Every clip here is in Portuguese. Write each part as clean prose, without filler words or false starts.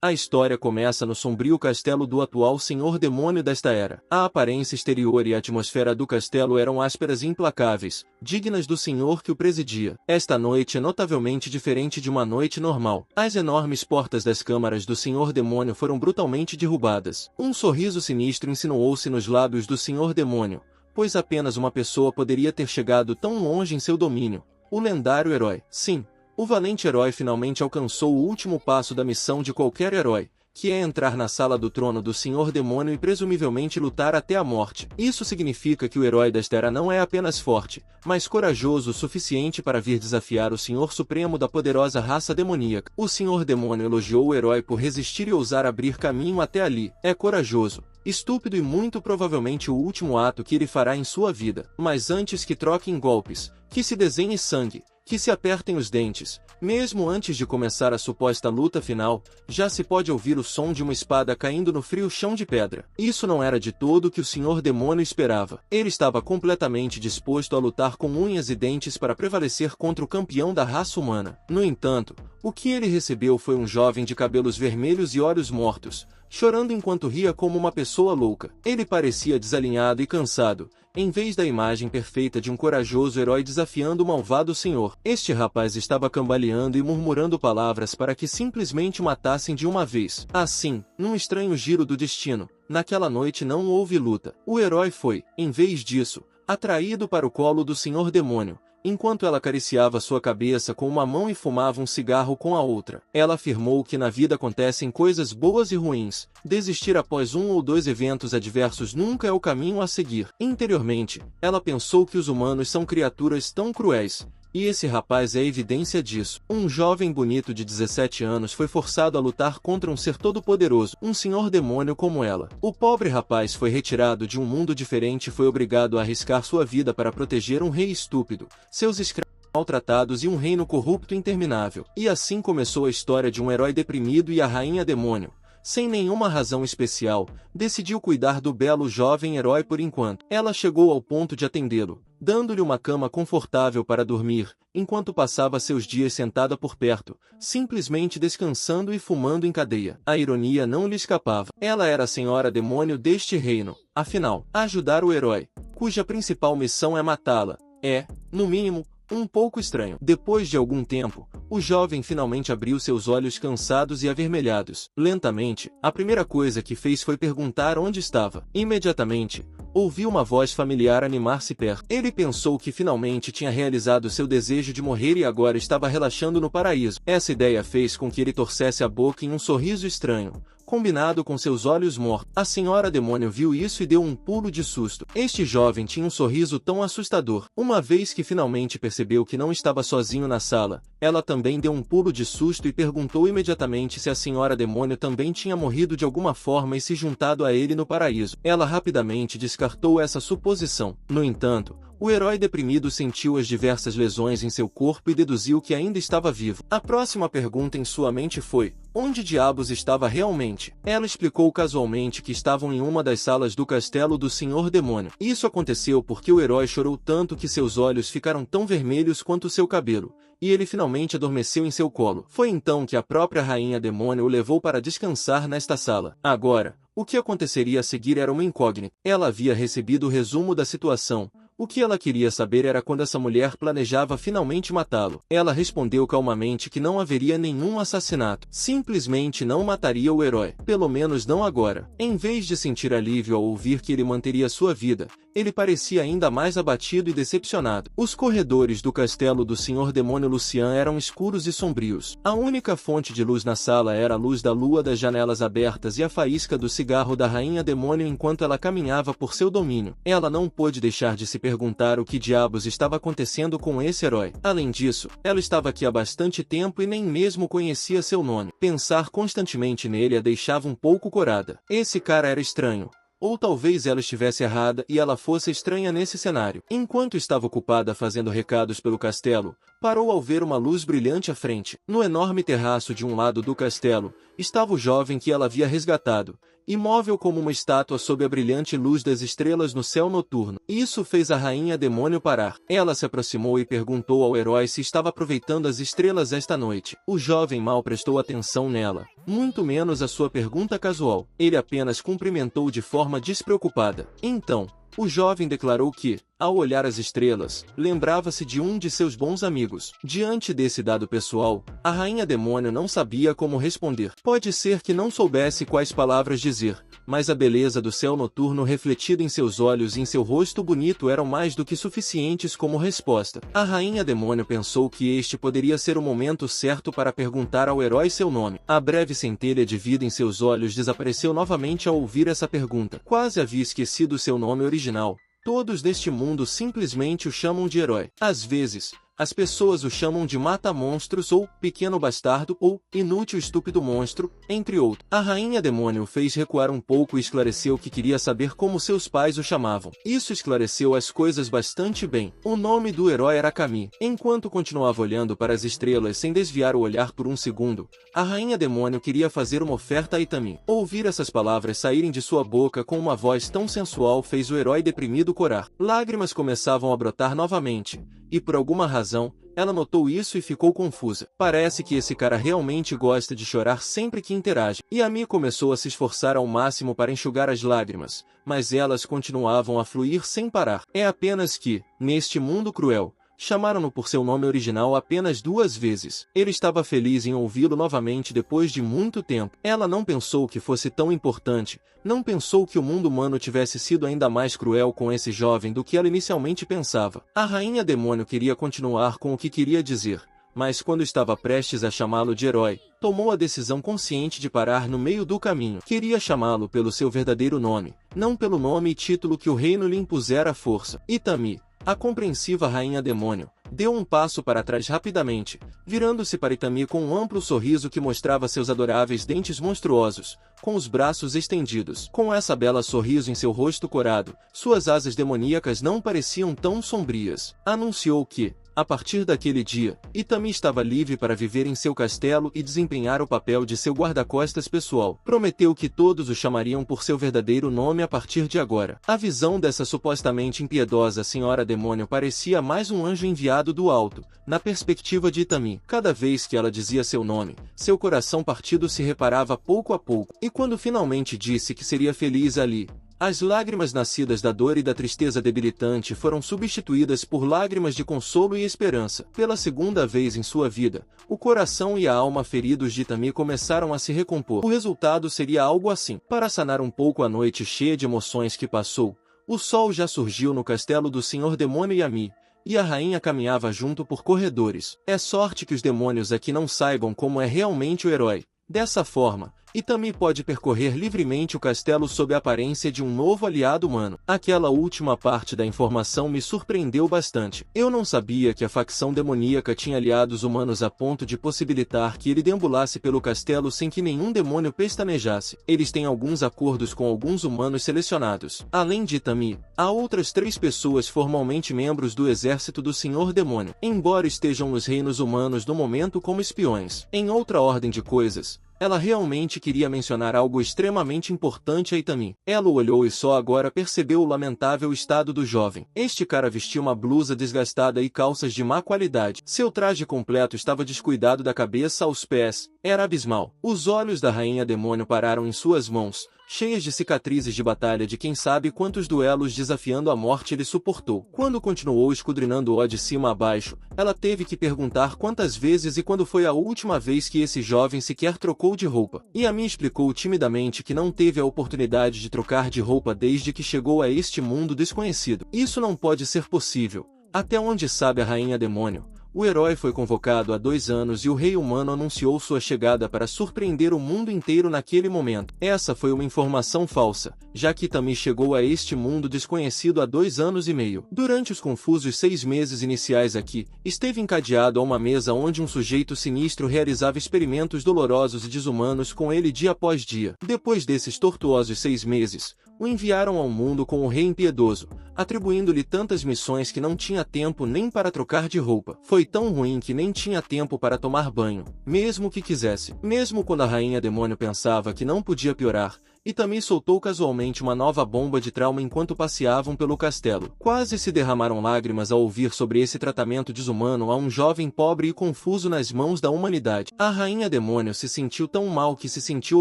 A história começa no sombrio castelo do atual Senhor Demônio desta era. A aparência exterior e a atmosfera do castelo eram ásperas e implacáveis, dignas do senhor que o presidia. Esta noite é notavelmente diferente de uma noite normal. As enormes portas das câmaras do Senhor Demônio foram brutalmente derrubadas. Um sorriso sinistro insinuou-se nos lábios do Senhor Demônio, pois apenas uma pessoa poderia ter chegado tão longe em seu domínio. O lendário herói. Sim, o valente herói finalmente alcançou o último passo da missão de qualquer herói, que é entrar na sala do trono do Senhor Demônio e presumivelmente lutar até a morte. Isso significa que o herói desta era não é apenas forte, mas corajoso o suficiente para vir desafiar o Senhor Supremo da poderosa raça demoníaca. O Senhor Demônio elogiou o herói por resistir e ousar abrir caminho até ali. É corajoso, estúpido e muito provavelmente o último ato que ele fará em sua vida. Mas antes que troquem golpes, que se desenhe sangue, que se apertem os dentes, mesmo antes de começar a suposta luta final, já se pode ouvir o som de uma espada caindo no frio chão de pedra. Isso não era de todo o que o Senhor Demônio esperava. Ele estava completamente disposto a lutar com unhas e dentes para prevalecer contra o campeão da raça humana. No entanto, o que ele recebeu foi um jovem de cabelos vermelhos e olhos mortos, chorando enquanto ria como uma pessoa louca. Ele parecia desalinhado e cansado, em vez da imagem perfeita de um corajoso herói desafiando o malvado senhor. Este rapaz estava cambaleando e murmurando palavras para que simplesmente o matassem de uma vez. Assim, num estranho giro do destino, naquela noite não houve luta. O herói foi, em vez disso, atraído para o colo do Senhor Demônio, enquanto ela acariciava sua cabeça com uma mão e fumava um cigarro com a outra. Ela afirmou que na vida acontecem coisas boas e ruins. Desistir após um ou dois eventos adversos nunca é o caminho a seguir. Interiormente, ela pensou que os humanos são criaturas tão cruéis. E esse rapaz é evidência disso. Um jovem bonito de 17 anos foi forçado a lutar contra um ser todo-poderoso, um senhor demônio como ela. O pobre rapaz foi retirado de um mundo diferente e foi obrigado a arriscar sua vida para proteger um rei estúpido, seus escravos maltratados e um reino corrupto e interminável. E assim começou a história de um herói deprimido e a rainha demônio, sem nenhuma razão especial, decidiu cuidar do belo jovem herói por enquanto. Ela chegou ao ponto de atendê-lo, dando-lhe uma cama confortável para dormir, enquanto passava seus dias sentada por perto, simplesmente descansando e fumando em cadeia. A ironia não lhe escapava. Ela era a senhora demônio deste reino. Afinal, ajudar o herói, cuja principal missão é matá-la, é, no mínimo, um pouco estranho. Depois de algum tempo, o jovem finalmente abriu seus olhos cansados e avermelhados. Lentamente, a primeira coisa que fez foi perguntar onde estava. Imediatamente, ouviu uma voz familiar animar-se perto. Ele pensou que finalmente tinha realizado seu desejo de morrer e agora estava relaxando no paraíso. Essa ideia fez com que ele torcesse a boca em um sorriso estranho, combinado com seus olhos mortos. A senhora demônio viu isso e deu um pulo de susto. Este jovem tinha um sorriso tão assustador. Uma vez que finalmente percebeu que não estava sozinho na sala, ela também deu um pulo de susto e perguntou imediatamente se a senhora demônio também tinha morrido de alguma forma e se juntado a ele no paraíso. Ela rapidamente descartou essa suposição. No entanto, o herói deprimido sentiu as diversas lesões em seu corpo e deduziu que ainda estava vivo. A próxima pergunta em sua mente foi: onde diabos estava realmente? Ela explicou casualmente que estavam em uma das salas do castelo do Senhor Demônio. Isso aconteceu porque o herói chorou tanto que seus olhos ficaram tão vermelhos quanto seu cabelo, e ele finalmente adormeceu em seu colo. Foi então que a própria rainha demônio o levou para descansar nesta sala. Agora, o que aconteceria a seguir era uma incógnita. Ela havia recebido o resumo da situação. O que ela queria saber era quando essa mulher planejava finalmente matá-lo. Ela respondeu calmamente que não haveria nenhum assassinato. Simplesmente não mataria o herói. Pelo menos não agora. Em vez de sentir alívio ao ouvir que ele manteria sua vida, ele parecia ainda mais abatido e decepcionado. Os corredores do castelo do Senhor Demônio Lucian eram escuros e sombrios. A única fonte de luz na sala era a luz da lua das janelas abertas e a faísca do cigarro da rainha demônio enquanto ela caminhava por seu domínio. Ela não pôde deixar de se perguntar o que diabos estava acontecendo com esse herói. Além disso, ela estava aqui há bastante tempo e nem mesmo conhecia seu nome. Pensar constantemente nele a deixava um pouco corada. Esse cara era estranho. Ou talvez ela estivesse errada e ela fosse estranha nesse cenário. Enquanto estava ocupada fazendo recados pelo castelo, parou ao ver uma luz brilhante à frente. No enorme terraço de um lado do castelo, estava o jovem que ela havia resgatado, imóvel como uma estátua sob a brilhante luz das estrelas no céu noturno. Isso fez a rainha demônio parar. Ela se aproximou e perguntou ao herói se estava aproveitando as estrelas esta noite. O jovem mal prestou atenção nela, muito menos a sua pergunta casual. Ele apenas cumprimentou de forma despreocupada. Então, o jovem declarou que, ao olhar as estrelas, lembrava-se de um de seus bons amigos. Diante desse dado pessoal, a rainha demônio não sabia como responder. Pode ser que não soubesse quais palavras dizer, mas a beleza do céu noturno refletida em seus olhos e em seu rosto bonito eram mais do que suficientes como resposta. A rainha demônio pensou que este poderia ser o momento certo para perguntar ao herói seu nome. A breve centelha de vida em seus olhos desapareceu novamente ao ouvir essa pergunta. Quase havia esquecido seu nome original. Todos deste mundo simplesmente o chamam de herói. Às vezes, as pessoas o chamam de mata-monstros ou pequeno bastardo ou inútil estúpido monstro, entre outros. A rainha demônio o fez recuar um pouco e esclareceu que queria saber como seus pais o chamavam. Isso esclareceu as coisas bastante bem. O nome do herói era Kami. Enquanto continuava olhando para as estrelas sem desviar o olhar por um segundo, a rainha demônio queria fazer uma oferta a Itami. Ouvir essas palavras saírem de sua boca com uma voz tão sensual fez o herói deprimido corar. Lágrimas começavam a brotar novamente. E por alguma razão, ela notou isso e ficou confusa. Parece que esse cara realmente gosta de chorar sempre que interage. E Ami começou a se esforçar ao máximo para enxugar as lágrimas, mas elas continuavam a fluir sem parar. É apenas que, neste mundo cruel, chamaram-no por seu nome original apenas 2 vezes. Ele estava feliz em ouvi-lo novamente depois de muito tempo. Ela não pensou que fosse tão importante, não pensou que o mundo humano tivesse sido ainda mais cruel com esse jovem do que ela inicialmente pensava. A rainha demônio queria continuar com o que queria dizer, mas quando estava prestes a chamá-lo de herói, tomou a decisão consciente de parar no meio do caminho. Queria chamá-lo pelo seu verdadeiro nome, não pelo nome e título que o reino lhe impusera à força. Itami, a compreensiva rainha demônio, deu um passo para trás rapidamente, virando-se para Itami com um amplo sorriso que mostrava seus adoráveis dentes monstruosos, com os braços estendidos. Com essa bela sorriso em seu rosto corado, suas asas demoníacas não pareciam tão sombrias. Anunciou que, a partir daquele dia, Itami estava livre para viver em seu castelo e desempenhar o papel de seu guarda-costas pessoal. Prometeu que todos o chamariam por seu verdadeiro nome a partir de agora. A visão dessa supostamente impiedosa senhora demônio parecia mais um anjo enviado do alto, na perspectiva de Itami. Cada vez que ela dizia seu nome, seu coração partido se reparava pouco a pouco. E quando finalmente disse que seria feliz ali, as lágrimas nascidas da dor e da tristeza debilitante foram substituídas por lágrimas de consolo e esperança. Pela segunda vez em sua vida, o coração e a alma feridos de Itami começaram a se recompor. O resultado seria algo assim. Para sanar um pouco a noite cheia de emoções que passou, o sol já surgiu no castelo do Senhor Demônio Yami, e a rainha caminhava junto por corredores. É sorte que os demônios aqui não saibam como é realmente o herói. Dessa forma, Itami pode percorrer livremente o castelo sob a aparência de um novo aliado humano. Aquela última parte da informação me surpreendeu bastante. Eu não sabia que a facção demoníaca tinha aliados humanos a ponto de possibilitar que ele deambulasse pelo castelo sem que nenhum demônio pestanejasse. Eles têm alguns acordos com alguns humanos selecionados. Além de Itami, há outras 3 pessoas formalmente membros do exército do Senhor Demônio, embora estejam nos reinos humanos no momento como espiões. Em outra ordem de coisas, ela realmente queria mencionar algo extremamente importante a Itami. Ela o olhou e só agora percebeu o lamentável estado do jovem. Este cara vestia uma blusa desgastada e calças de má qualidade. Seu traje completo estava descuidado da cabeça aos pés. Era abismal. Os olhos da rainha demônio pararam em suas mãos, cheias de cicatrizes de batalha de quem sabe quantos duelos desafiando a morte ele suportou. Quando continuou esquadrinando-o de cima a baixo, ela teve que perguntar quantas vezes e quando foi a última vez que esse jovem sequer trocou de roupa. Yami explicou timidamente que não teve a oportunidade de trocar de roupa desde que chegou a este mundo desconhecido. Isso não pode ser possível. Até onde sabe a rainha demônio, o herói foi convocado há 2 anos e o rei humano anunciou sua chegada para surpreender o mundo inteiro naquele momento. Essa foi uma informação falsa, já que Itami chegou a este mundo desconhecido há 2 anos e meio. Durante os confusos 6 meses iniciais aqui, esteve encadeado a uma mesa onde um sujeito sinistro realizava experimentos dolorosos e desumanos com ele dia após dia. Depois desses tortuosos 6 meses, o enviaram ao mundo com o rei impiedoso, atribuindo-lhe tantas missões que não tinha tempo nem para trocar de roupa. Foi tão ruim que nem tinha tempo para tomar banho, mesmo que quisesse. Mesmo quando a rainha demônio pensava que não podia piorar, Itami soltou casualmente uma nova bomba de trauma enquanto passeavam pelo castelo. Quase se derramaram lágrimas ao ouvir sobre esse tratamento desumano a um jovem pobre e confuso nas mãos da humanidade. A rainha demônio se sentiu tão mal que se sentiu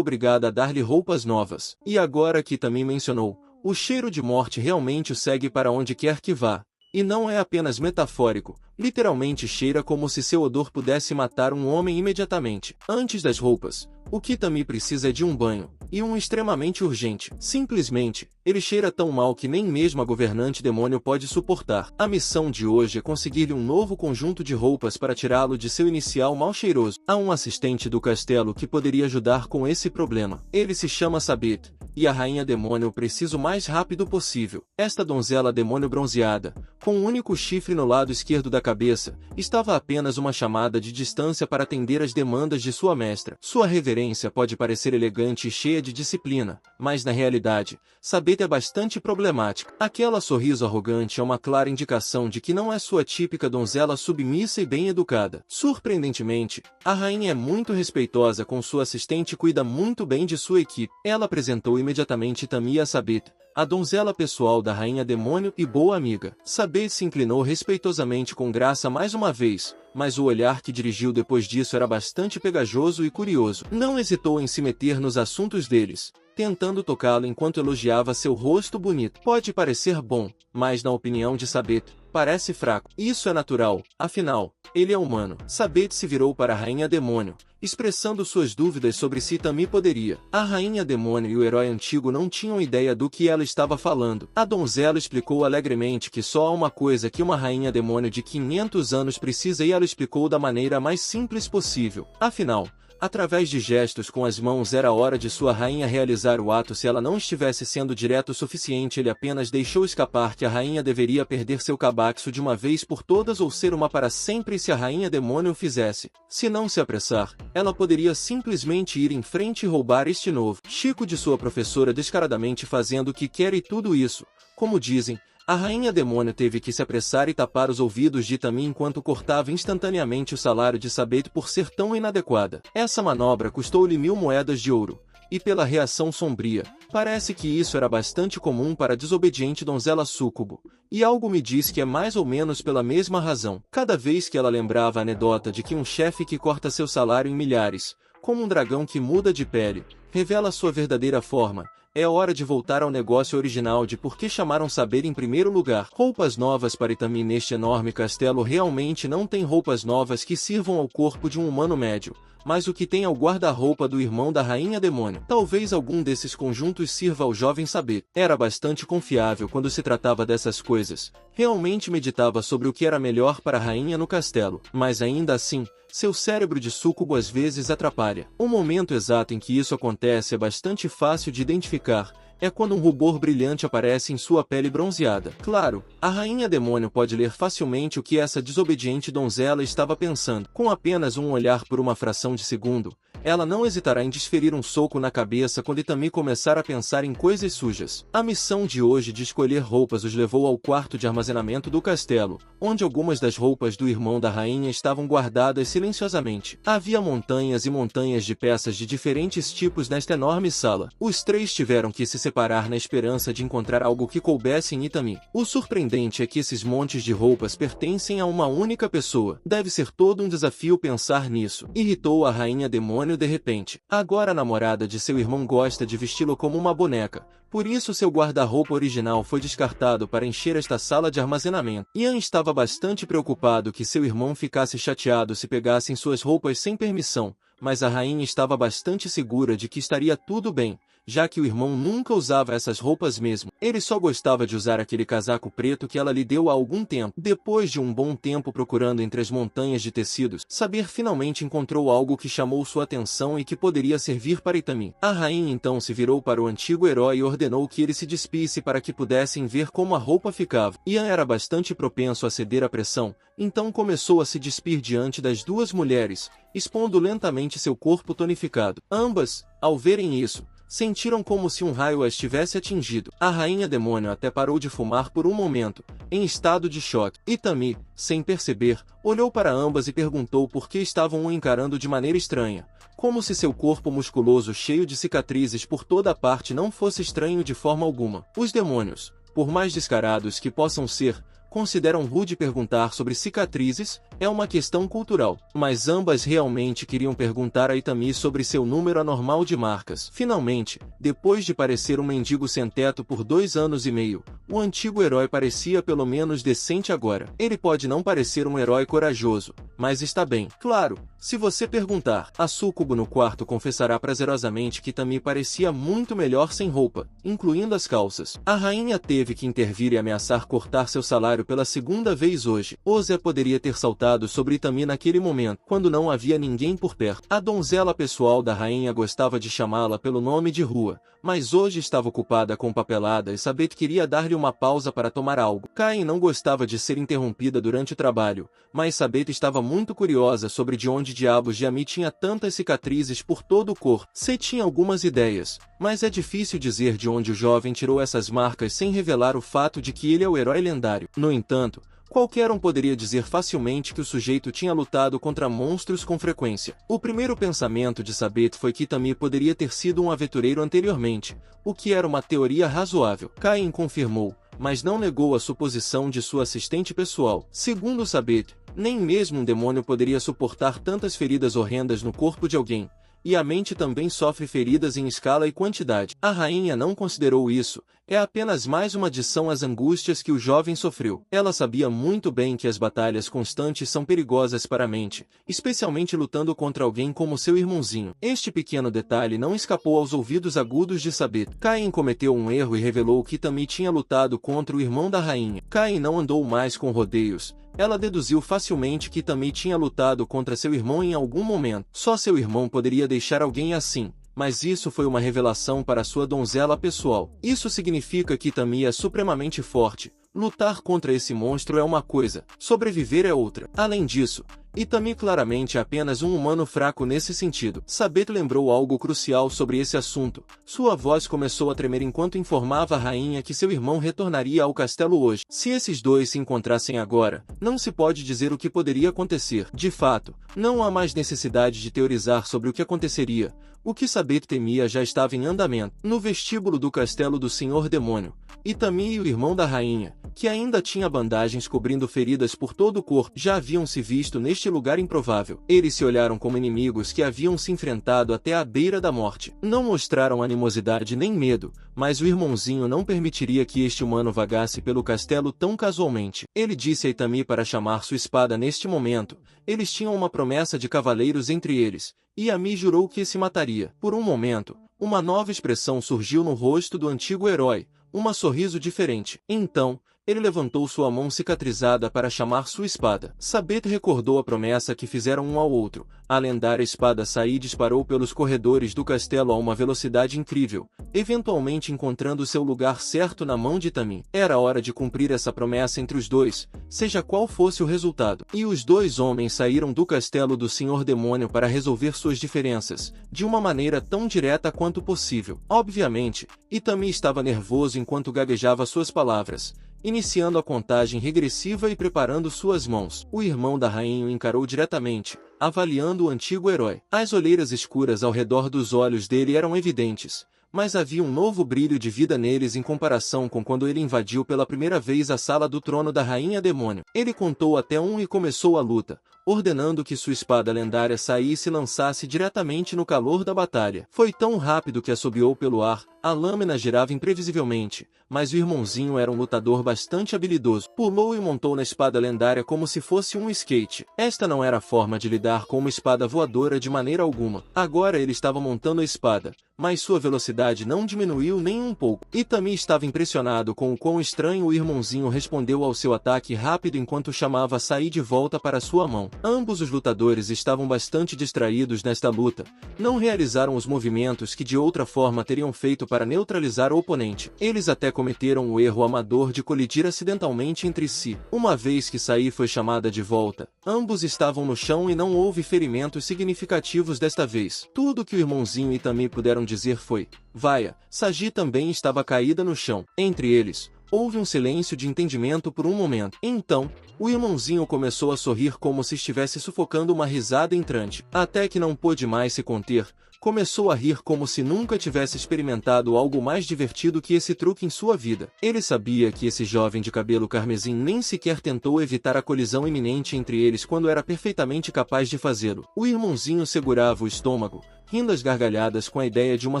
obrigada a dar-lhe roupas novas. E agora que Itami mencionou, o cheiro de morte realmente o segue para onde quer que vá. E não é apenas metafórico, literalmente cheira como se seu odor pudesse matar um homem imediatamente. Antes das roupas, o que Itami precisa é de um banho, e um extremamente urgente. Simplesmente, ele cheira tão mal que nem mesmo a governante demônio pode suportar. A missão de hoje é conseguir-lhe um novo conjunto de roupas para tirá-lo de seu inicial mal cheiroso. Há um assistente do castelo que poderia ajudar com esse problema. Ele se chama Sabit, e a rainha demônio precisa o mais rápido possível. Esta donzela demônio bronzeada, com um único chifre no lado esquerdo da cabeça, estava a apenas uma chamada de distância para atender às demandas de sua mestra. Sua reverência pode parecer elegante e cheia de disciplina, mas na realidade, Sabet é bastante problemática. Aquela sorriso arrogante é uma clara indicação de que não é sua típica donzela submissa e bem educada. Surpreendentemente, a rainha é muito respeitosa com sua assistente e cuida muito bem de sua equipe. Ela apresentou imediatamente Itami a Sabet, a donzela pessoal da rainha demônio e boa amiga. Sabet se inclinou respeitosamente com graça mais uma vez, mas o olhar que dirigiu depois disso era bastante pegajoso e curioso. Não hesitou em se meter nos assuntos deles, tentando tocá-lo enquanto elogiava seu rosto bonito. Pode parecer bom, mas na opinião de Sabet, parece fraco. Isso é natural, afinal, ele é humano. Sabet se virou para a rainha demônio, expressando suas dúvidas sobre se Itami poderia. A rainha demônio e o herói antigo não tinham ideia do que ela estava falando. A donzela explicou alegremente que só há uma coisa que uma rainha demônio de 500 anos precisa e ela explicou da maneira mais simples possível. Afinal, através de gestos com as mãos era hora de sua rainha realizar o ato. Se ela não estivesse sendo direto o suficiente, ele apenas deixou escapar que a rainha deveria perder seu cabaço de uma vez por todas ou ser uma para sempre se a rainha demônio o fizesse. Se não se apressar, ela poderia simplesmente ir em frente e roubar este novo Chico de sua professora descaradamente fazendo o que quer e tudo isso, como dizem, a rainha demônio teve que se apressar e tapar os ouvidos de Itami enquanto cortava instantaneamente o salário de Sabet por ser tão inadequada. Essa manobra custou-lhe 1000 moedas de ouro. E pela reação sombria, parece que isso era bastante comum para a desobediente donzela súcubo. E algo me diz que é mais ou menos pela mesma razão. Cada vez que ela lembrava a anedota de que um chefe que corta seu salário em milhares, como um dragão que muda de pele, revela sua verdadeira forma, é hora de voltar ao negócio original de por que chamaram Sabet em primeiro lugar. Roupas novas para Itami neste enorme castelo. Realmente não tem roupas novas que sirvam ao corpo de um humano médio, mas o que tem é o guarda-roupa do irmão da rainha demônio. Talvez algum desses conjuntos sirva ao jovem Sabet. Era bastante confiável quando se tratava dessas coisas. Realmente meditava sobre o que era melhor para a rainha no castelo, mas ainda assim, seu cérebro de súcubo às vezes atrapalha. O momento exato em que isso acontece é bastante fácil de identificar. É quando um rubor brilhante aparece em sua pele bronzeada. Claro, a rainha demônio pode ler facilmente o que essa desobediente donzela estava pensando. Com apenas um olhar por uma fração de segundo, ela não hesitará em desferir um soco na cabeça quando Itami começar a pensar em coisas sujas. A missão de hoje de escolher roupas os levou ao quarto de armazenamento do castelo, onde algumas das roupas do irmão da rainha estavam guardadas silenciosamente. Havia montanhas e montanhas de peças de diferentes tipos nesta enorme sala. Os três tiveram que se separar na esperança de encontrar algo que coubesse em Itami. O surpreendente é que esses montes de roupas pertencem a uma única pessoa. Deve ser todo um desafio pensar nisso. Irritou a rainha demônio de repente. Agora a namorada de seu irmão gosta de vesti-lo como uma boneca. Por isso seu guarda-roupa original foi descartado para encher esta sala de armazenamento. Ian estava bastante preocupado que seu irmão ficasse chateado se pegassem suas roupas sem permissão, mas a rainha estava bastante segura de que estaria tudo bem, já que o irmão nunca usava essas roupas mesmo. Ele só gostava de usar aquele casaco preto que ela lhe deu há algum tempo. Depois de um bom tempo procurando entre as montanhas de tecidos, Sabet finalmente encontrou algo que chamou sua atenção e que poderia servir para Itami. A rainha então se virou para o antigo herói e ordenou que ele se despisse para que pudessem ver como a roupa ficava. Ian era bastante propenso a ceder à pressão, então começou a se despir diante das duas mulheres, expondo lentamente seu corpo tonificado. Ambas, ao verem isso, sentiram como se um raio as tivesse atingido. A rainha demônio até parou de fumar por um momento, em estado de choque. Itami, sem perceber, olhou para ambas e perguntou por que estavam o encarando de maneira estranha, como se seu corpo musculoso cheio de cicatrizes por toda a parte não fosse estranho de forma alguma. Os demônios, por mais descarados que possam ser, consideram rude perguntar sobre cicatrizes, é uma questão cultural. Mas ambas realmente queriam perguntar a Itami sobre seu número anormal de marcas. Finalmente, depois de parecer um mendigo sem teto por 2 anos e meio, o antigo herói parecia pelo menos decente agora. Ele pode não parecer um herói corajoso, mas está bem. Claro, se você perguntar, a súcubo no quarto confessará prazerosamente que Itami parecia muito melhor sem roupa, incluindo as calças. A rainha teve que intervir e ameaçar cortar seu salário pela segunda vez hoje. Ozé poderia ter saltado sobre Itami naquele momento, quando não havia ninguém por perto. A donzela pessoal da rainha gostava de chamá-la pelo nome de Rua, mas hoje estava ocupada com papelada e Sabet queria dar-lhe uma pausa para tomar algo. Cain não gostava de ser interrompida durante o trabalho, mas Sabet estava muito curiosa sobre de onde diabos Yami tinha tantas cicatrizes por todo o corpo. Se tinha algumas ideias, mas é difícil dizer de onde o jovem tirou essas marcas sem revelar o fato de que ele é o herói lendário. No entanto, qualquer um poderia dizer facilmente que o sujeito tinha lutado contra monstros com frequência. O primeiro pensamento de Sabet foi que Itami poderia ter sido um aventureiro anteriormente, o que era uma teoria razoável. Cain confirmou, mas não negou a suposição de sua assistente pessoal. Segundo Sabet, nem mesmo um demônio poderia suportar tantas feridas horrendas no corpo de alguém, e a mente também sofre feridas em escala e quantidade. A rainha não considerou isso, é apenas mais uma adição às angústias que o jovem sofreu. Ela sabia muito bem que as batalhas constantes são perigosas para a mente, especialmente lutando contra alguém como seu irmãozinho. Este pequeno detalhe não escapou aos ouvidos agudos de Sabet. Cain cometeu um erro e revelou que Itami tinha lutado contra o irmão da rainha. Cain não andou mais com rodeios. Ela deduziu facilmente que Itami tinha lutado contra seu irmão em algum momento. Só seu irmão poderia deixar alguém assim, mas isso foi uma revelação para sua donzela pessoal. Isso significa que Itami é supremamente forte. Lutar contra esse monstro é uma coisa, sobreviver é outra. Além disso, Itami claramente é apenas um humano fraco nesse sentido. Sabet lembrou algo crucial sobre esse assunto. Sua voz começou a tremer enquanto informava a rainha que seu irmão retornaria ao castelo hoje. Se esses dois se encontrassem agora, não se pode dizer o que poderia acontecer. De fato, não há mais necessidade de teorizar sobre o que aconteceria. O que Sabet temia já estava em andamento. No vestíbulo do castelo do Senhor Demônio, Itami e o irmão da rainha, que ainda tinha bandagens cobrindo feridas por todo o corpo, já haviam se visto neste lugar improvável. Eles se olharam como inimigos que haviam se enfrentado até a beira da morte. Não mostraram animosidade nem medo, mas o irmãozinho não permitiria que este humano vagasse pelo castelo tão casualmente. Ele disse a Itami para chamar sua espada neste momento. Eles tinham uma promessa de cavaleiros entre eles, e Yami jurou que se mataria. Por um momento, uma nova expressão surgiu no rosto do antigo herói, um sorriso diferente. Então, ele levantou sua mão cicatrizada para chamar sua espada. Sabet recordou a promessa que fizeram um ao outro. A lendária espada Sai disparou pelos corredores do castelo a uma velocidade incrível, eventualmente encontrando seu lugar certo na mão de Itami. Era hora de cumprir essa promessa entre os dois, seja qual fosse o resultado. E os dois homens saíram do castelo do Senhor Demônio para resolver suas diferenças, de uma maneira tão direta quanto possível. Obviamente, Itami estava nervoso enquanto gaguejava suas palavras, iniciando a contagem regressiva e preparando suas mãos. O irmão da rainha o encarou diretamente, avaliando o antigo herói. As olheiras escuras ao redor dos olhos dele eram evidentes, mas havia um novo brilho de vida neles em comparação com quando ele invadiu pela primeira vez a sala do trono da rainha demônio. Ele contou até 1 e começou a luta, ordenando que sua espada lendária saísse e lançasse diretamente no calor da batalha. Foi tão rápido que assobiou pelo ar, a lâmina girava imprevisivelmente, mas o irmãozinho era um lutador bastante habilidoso. Pulou e montou na espada lendária como se fosse um skate. Esta não era a forma de lidar com uma espada voadora de maneira alguma. Agora ele estava montando a espada, mas sua velocidade não diminuiu nem um pouco. Itami estava impressionado com o quão estranho o irmãozinho respondeu ao seu ataque rápido enquanto chamava Sai de volta para sua mão. Ambos os lutadores estavam bastante distraídos nesta luta, não realizaram os movimentos que de outra forma teriam feito para para neutralizar o oponente. Eles até cometeram o erro amador de colidir acidentalmente entre si. Uma vez que Saí foi chamada de volta, ambos estavam no chão e não houve ferimentos significativos desta vez. Tudo que o irmãozinho e Itami puderam dizer foi: "Vaia." Saji também estava caída no chão. Entre eles, houve um silêncio de entendimento por um momento. Então, o irmãozinho começou a sorrir como se estivesse sufocando uma risada entrante. Até que não pôde mais se conter, começou a rir como se nunca tivesse experimentado algo mais divertido que esse truque em sua vida. Ele sabia que esse jovem de cabelo carmesim nem sequer tentou evitar a colisão iminente entre eles quando era perfeitamente capaz de fazê-lo. O irmãozinho segurava o estômago, rindo às gargalhadas com a ideia de uma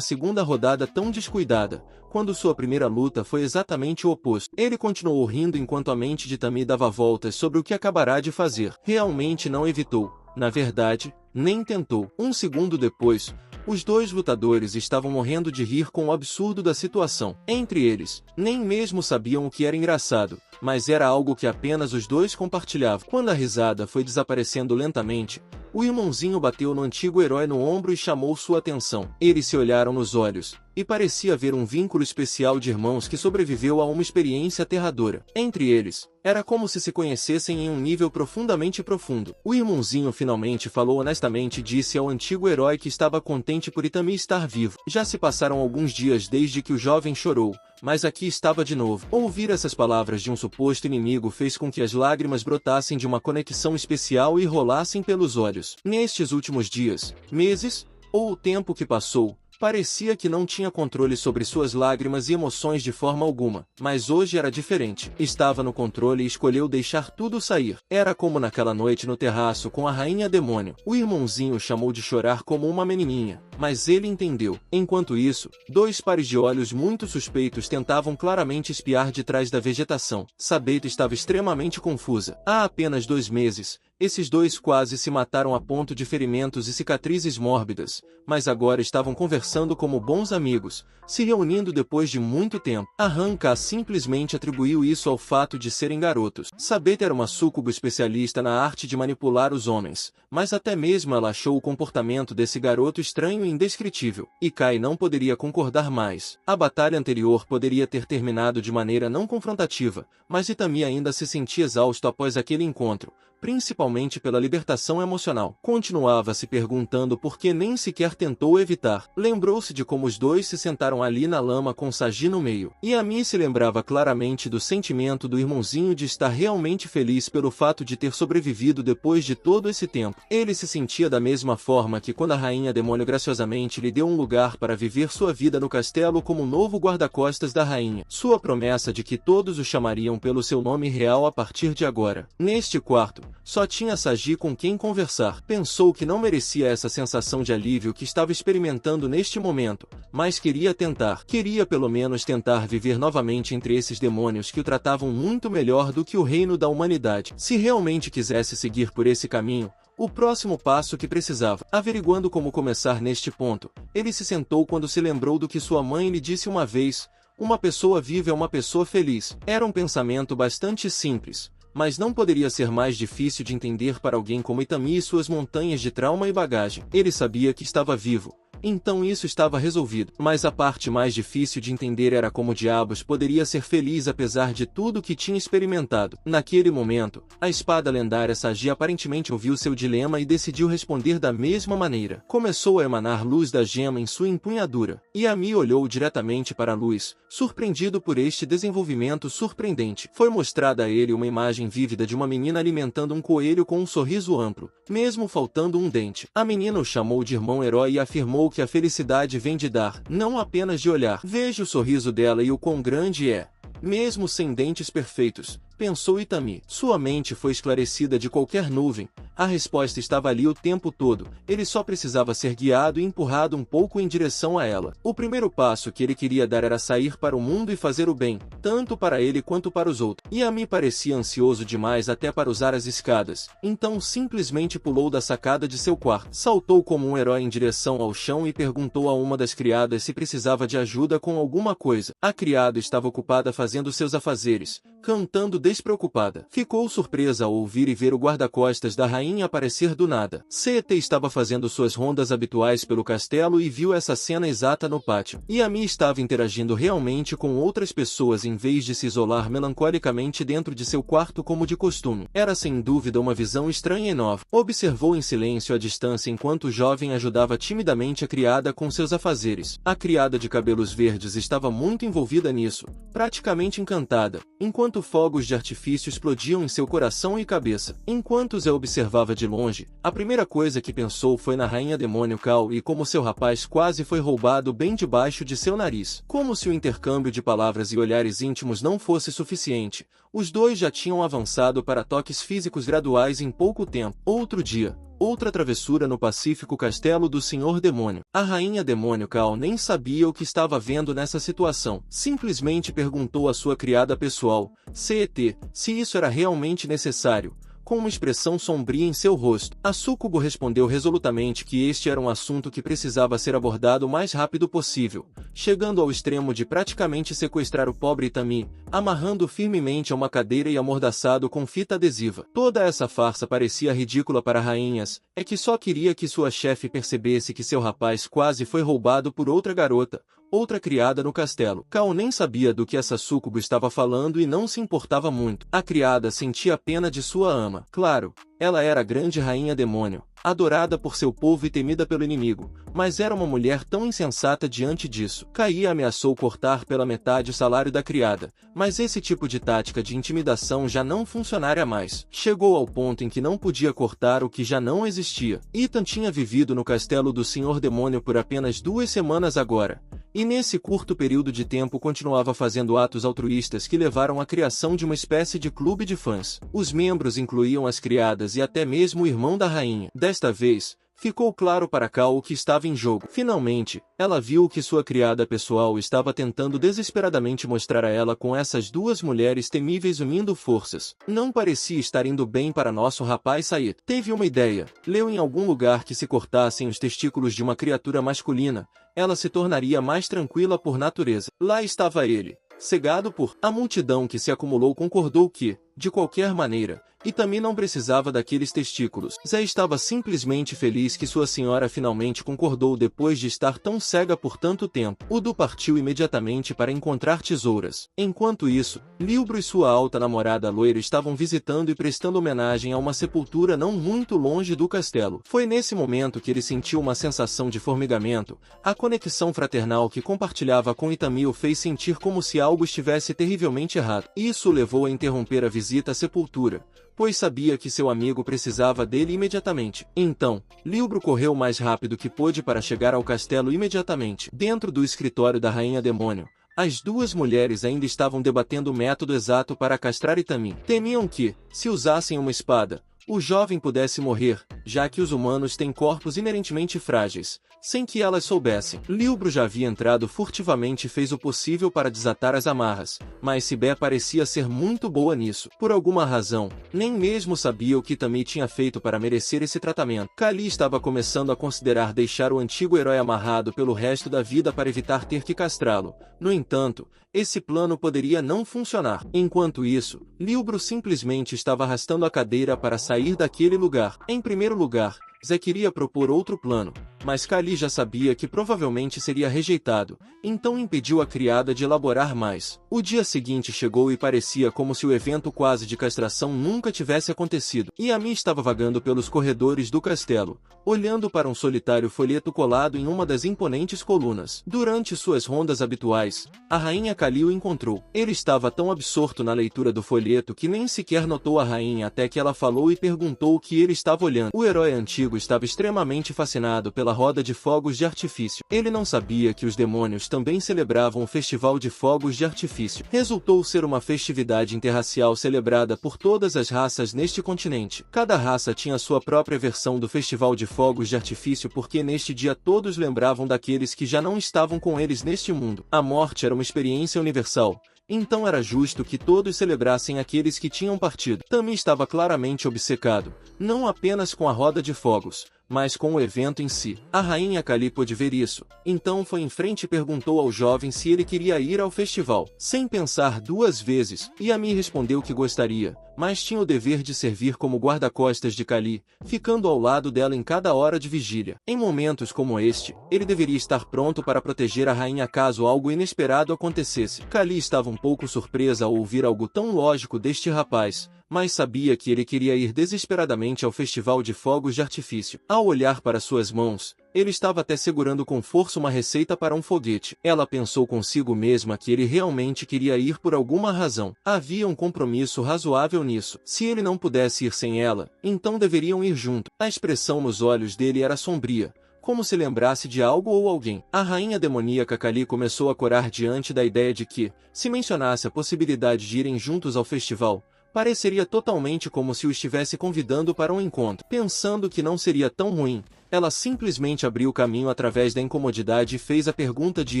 segunda rodada tão descuidada, quando sua primeira luta foi exatamente o oposto. Ele continuou rindo enquanto a mente de Tami dava voltas sobre o que acabará de fazer. Realmente não evitou. Na verdade, nem tentou. Um segundo depois, os dois lutadores estavam morrendo de rir com o absurdo da situação. Entre eles, nem mesmo sabiam o que era engraçado, mas era algo que apenas os dois compartilhavam. Quando a risada foi desaparecendo lentamente, o irmãozinho bateu no antigo herói no ombro e chamou sua atenção. Eles se olharam nos olhos, e parecia haver um vínculo especial de irmãos que sobreviveu a uma experiência aterradora. Entre eles, era como se conhecessem em um nível profundamente profundo. O irmãozinho finalmente falou honestamente e disse ao antigo herói que estava contente por Itami estar vivo. Já se passaram alguns dias desde que o jovem chorou, mas aqui estava de novo. Ouvir essas palavras de um suposto inimigo fez com que as lágrimas brotassem de uma conexão especial e rolassem pelos olhos. Nestes últimos dias, meses, ou o tempo que passou, parecia que não tinha controle sobre suas lágrimas e emoções de forma alguma, mas hoje era diferente. Estava no controle e escolheu deixar tudo sair. Era como naquela noite no terraço com a rainha demônio. O irmãozinho chamou de chorar como uma menininha, mas ele entendeu. Enquanto isso, dois pares de olhos muito suspeitos tentavam claramente espiar de trás da vegetação. Sabeto estava extremamente confusa. Há apenas 2 meses, esses dois quase se mataram a ponto de ferimentos e cicatrizes mórbidas, mas agora estavam conversando como bons amigos, se reunindo depois de muito tempo. A Hanka simplesmente atribuiu isso ao fato de serem garotos. Sabeto era uma súcubo especialista na arte de manipular os homens, mas até mesmo ela achou o comportamento desse garoto estranho e indescritível. E Kai não poderia concordar mais. A batalha anterior poderia ter terminado de maneira não confrontativa, mas Itami ainda se sentia exausto após aquele encontro, principalmente pela libertação emocional. Continuava se perguntando por que nem sequer tentou evitar. Lembrou-se de como os dois se sentaram ali na lama com Saji no meio. E Ami se lembrava claramente do sentimento do irmãozinho de estar realmente feliz pelo fato de ter sobrevivido depois de todo esse tempo. Ele se sentia da mesma forma que quando a rainha demônio graciosamente lhe deu um lugar para viver sua vida no castelo como novo guarda-costas da rainha. Sua promessa de que todos o chamariam pelo seu nome real a partir de agora. Neste quarto, só tinha Saji com quem conversar. Pensou que não merecia essa sensação de alívio que estava experimentando neste momento, mas queria tentar. Queria pelo menos tentar viver novamente entre esses demônios que o tratavam muito melhor do que o reino da humanidade. Se realmente quisesse seguir por esse caminho, o próximo passo que precisava. Averiguando como começar neste ponto, ele se sentou quando se lembrou do que sua mãe lhe disse uma vez: uma pessoa viva é uma pessoa feliz. Era um pensamento bastante simples, mas não poderia ser mais difícil de entender para alguém como Itami e suas montanhas de trauma e bagagem. Ele sabia que estava vivo, então isso estava resolvido. Mas a parte mais difícil de entender era como diabos poderia ser feliz apesar de tudo que tinha experimentado. Naquele momento, a espada lendária Saji aparentemente ouviu seu dilema e decidiu responder da mesma maneira. Começou a emanar luz da gema em sua empunhadura, e Ami olhou diretamente para a luz, surpreendido por este desenvolvimento surpreendente. Foi mostrada a ele uma imagem vívida de uma menina alimentando um coelho com um sorriso amplo, mesmo faltando um dente. A menina o chamou de irmão-herói e afirmou que a felicidade vem de dar, não apenas de olhar. Veja o sorriso dela e o quão grande é, mesmo sem dentes perfeitos, pensou Itami. Sua mente foi esclarecida de qualquer nuvem. A resposta estava ali o tempo todo. Ele só precisava ser guiado e empurrado um pouco em direção a ela. O primeiro passo que ele queria dar era sair para o mundo e fazer o bem, tanto para ele quanto para os outros. E Ami parecia ansioso demais até para usar as escadas, então simplesmente pulou da sacada de seu quarto. Saltou como um herói em direção ao chão e perguntou a uma das criadas se precisava de ajuda com alguma coisa. A criada estava ocupada fazendo seus afazeres, cantando despreocupada. Ficou surpresa ao ouvir e ver o guarda-costas da rainha aparecer do nada. Seth estava fazendo suas rondas habituais pelo castelo e viu essa cena exata no pátio. Yami estava interagindo realmente com outras pessoas em vez de se isolar melancolicamente dentro de seu quarto como de costume. Era sem dúvida uma visão estranha e nova. Observou em silêncio à distância enquanto o jovem ajudava timidamente a criada com seus afazeres. A criada de cabelos verdes estava muito envolvida nisso, praticamente encantada, enquanto fogos de artifício explodiam em seu coração e cabeça. Enquanto Zé observava de longe, a primeira coisa que pensou foi na rainha demônio Cal e como seu rapaz quase foi roubado bem debaixo de seu nariz. Como se o intercâmbio de palavras e olhares íntimos não fosse suficiente, os dois já tinham avançado para toques físicos graduais em pouco tempo. Outro dia, outra travessura no pacífico castelo do Senhor Demônio. A rainha demônio Cal nem sabia o que estava vendo nessa situação. Simplesmente perguntou à sua criada pessoal, Cet, se isso era realmente necessário, com uma expressão sombria em seu rosto. A súcubo respondeu resolutamente que este era um assunto que precisava ser abordado o mais rápido possível, chegando ao extremo de praticamente sequestrar o pobre Itami, amarrando firmemente a uma cadeira e amordaçado com fita adesiva. Toda essa farsa parecia ridícula para rainhas, é que só queria que sua chefe percebesse que seu rapaz quase foi roubado por outra garota, outra criada no castelo. Cal nem sabia do que essa súcubo estava falando e não se importava muito. A criada sentia pena de sua ama. Claro, ela era a grande rainha demônio, adorada por seu povo e temida pelo inimigo, mas era uma mulher tão insensata diante disso. Caia ameaçou cortar pela metade o salário da criada, mas esse tipo de tática de intimidação já não funcionaria mais. Chegou ao ponto em que não podia cortar o que já não existia. Ethan tinha vivido no castelo do Senhor Demônio por apenas 2 semanas agora, e nesse curto período de tempo continuava fazendo atos altruístas que levaram à criação de uma espécie de clube de fãs. Os membros incluíam as criadas e até mesmo o irmão da rainha. Desta vez, ficou claro para Cal o que estava em jogo. Finalmente, ela viu o que sua criada pessoal estava tentando desesperadamente mostrar a ela com essas duas mulheres temíveis unindo forças. Não parecia estar indo bem para nosso rapaz sair. Teve uma ideia. Leu em algum lugar que se cortassem os testículos de uma criatura masculina, ela se tornaria mais tranquila por natureza. Lá estava ele, cegado por... A multidão que se acumulou concordou que, de qualquer maneira, Itami não precisava daqueles testículos. Zé estava simplesmente feliz que sua senhora finalmente concordou depois de estar tão cega por tanto tempo. Udo partiu imediatamente para encontrar tesouras. Enquanto isso, Libro e sua alta namorada loira estavam visitando e prestando homenagem a uma sepultura não muito longe do castelo. Foi nesse momento que ele sentiu uma sensação de formigamento. A conexão fraternal que compartilhava com Itami o fez sentir como se algo estivesse terrivelmente errado. Isso o levou a interromper a visita à sepultura, pois sabia que seu amigo precisava dele imediatamente. Então, Libro correu o mais rápido que pôde para chegar ao castelo imediatamente. Dentro do escritório da Rainha Demônio, as duas mulheres ainda estavam debatendo o método exato para castrar Itami. Temiam que, se usassem uma espada, o jovem pudesse morrer, já que os humanos têm corpos inerentemente frágeis, sem que elas soubessem. Libro já havia entrado furtivamente e fez o possível para desatar as amarras, mas Sibé parecia ser muito boa nisso. Por alguma razão, nem mesmo sabia o que Itami tinha feito para merecer esse tratamento. Kali estava começando a considerar deixar o antigo herói amarrado pelo resto da vida para evitar ter que castrá-lo. No entanto, esse plano poderia não funcionar. Enquanto isso, Libro simplesmente estava arrastando a cadeira para sair daquele lugar. Em primeiro lugar, Zé queria propor outro plano, mas Kali já sabia que provavelmente seria rejeitado, então impediu a criada de elaborar mais. O dia seguinte chegou e parecia como se o evento quase de castração nunca tivesse acontecido. Yami estava vagando pelos corredores do castelo, olhando para um solitário folheto colado em uma das imponentes colunas. Durante suas rondas habituais, a rainha Kali o encontrou. Ele estava tão absorto na leitura do folheto que nem sequer notou a rainha até que ela falou e perguntou o que ele estava olhando. O herói antigo estava extremamente fascinado pela roda de fogos de artifício. Ele não sabia que os demônios também celebravam o festival de fogos de artifício. Resultou ser uma festividade interracial celebrada por todas as raças neste continente. Cada raça tinha sua própria versão do festival de fogos de artifício porque neste dia todos lembravam daqueles que já não estavam com eles neste mundo. A morte era uma experiência universal. Então era justo que todos celebrassem aqueles que tinham partido. Tami estava claramente obcecado, não apenas com a roda de fogos, mas com o evento em si. A rainha Kali pôde ver isso, então foi em frente e perguntou ao jovem se ele queria ir ao festival. Sem pensar duas vezes, Yami respondeu que gostaria, mas tinha o dever de servir como guarda-costas de Kali, ficando ao lado dela em cada hora de vigília. Em momentos como este, ele deveria estar pronto para proteger a rainha caso algo inesperado acontecesse. Kali estava um pouco surpresa ao ouvir algo tão lógico deste rapaz, mas sabia que ele queria ir desesperadamente ao festival de fogos de artifício. Ao olhar para suas mãos, ele estava até segurando com força uma receita para um foguete. Ela pensou consigo mesma que ele realmente queria ir por alguma razão. Havia um compromisso razoável nisso. Se ele não pudesse ir sem ela, então deveriam ir junto. A expressão nos olhos dele era sombria, como se lembrasse de algo ou alguém. A rainha demoníaca Kali começou a corar diante da ideia de que, se mencionasse a possibilidade de irem juntos ao festival, pareceria totalmente como se o estivesse convidando para um encontro. Pensando que não seria tão ruim, ela simplesmente abriu caminho através da incomodidade e fez a pergunta de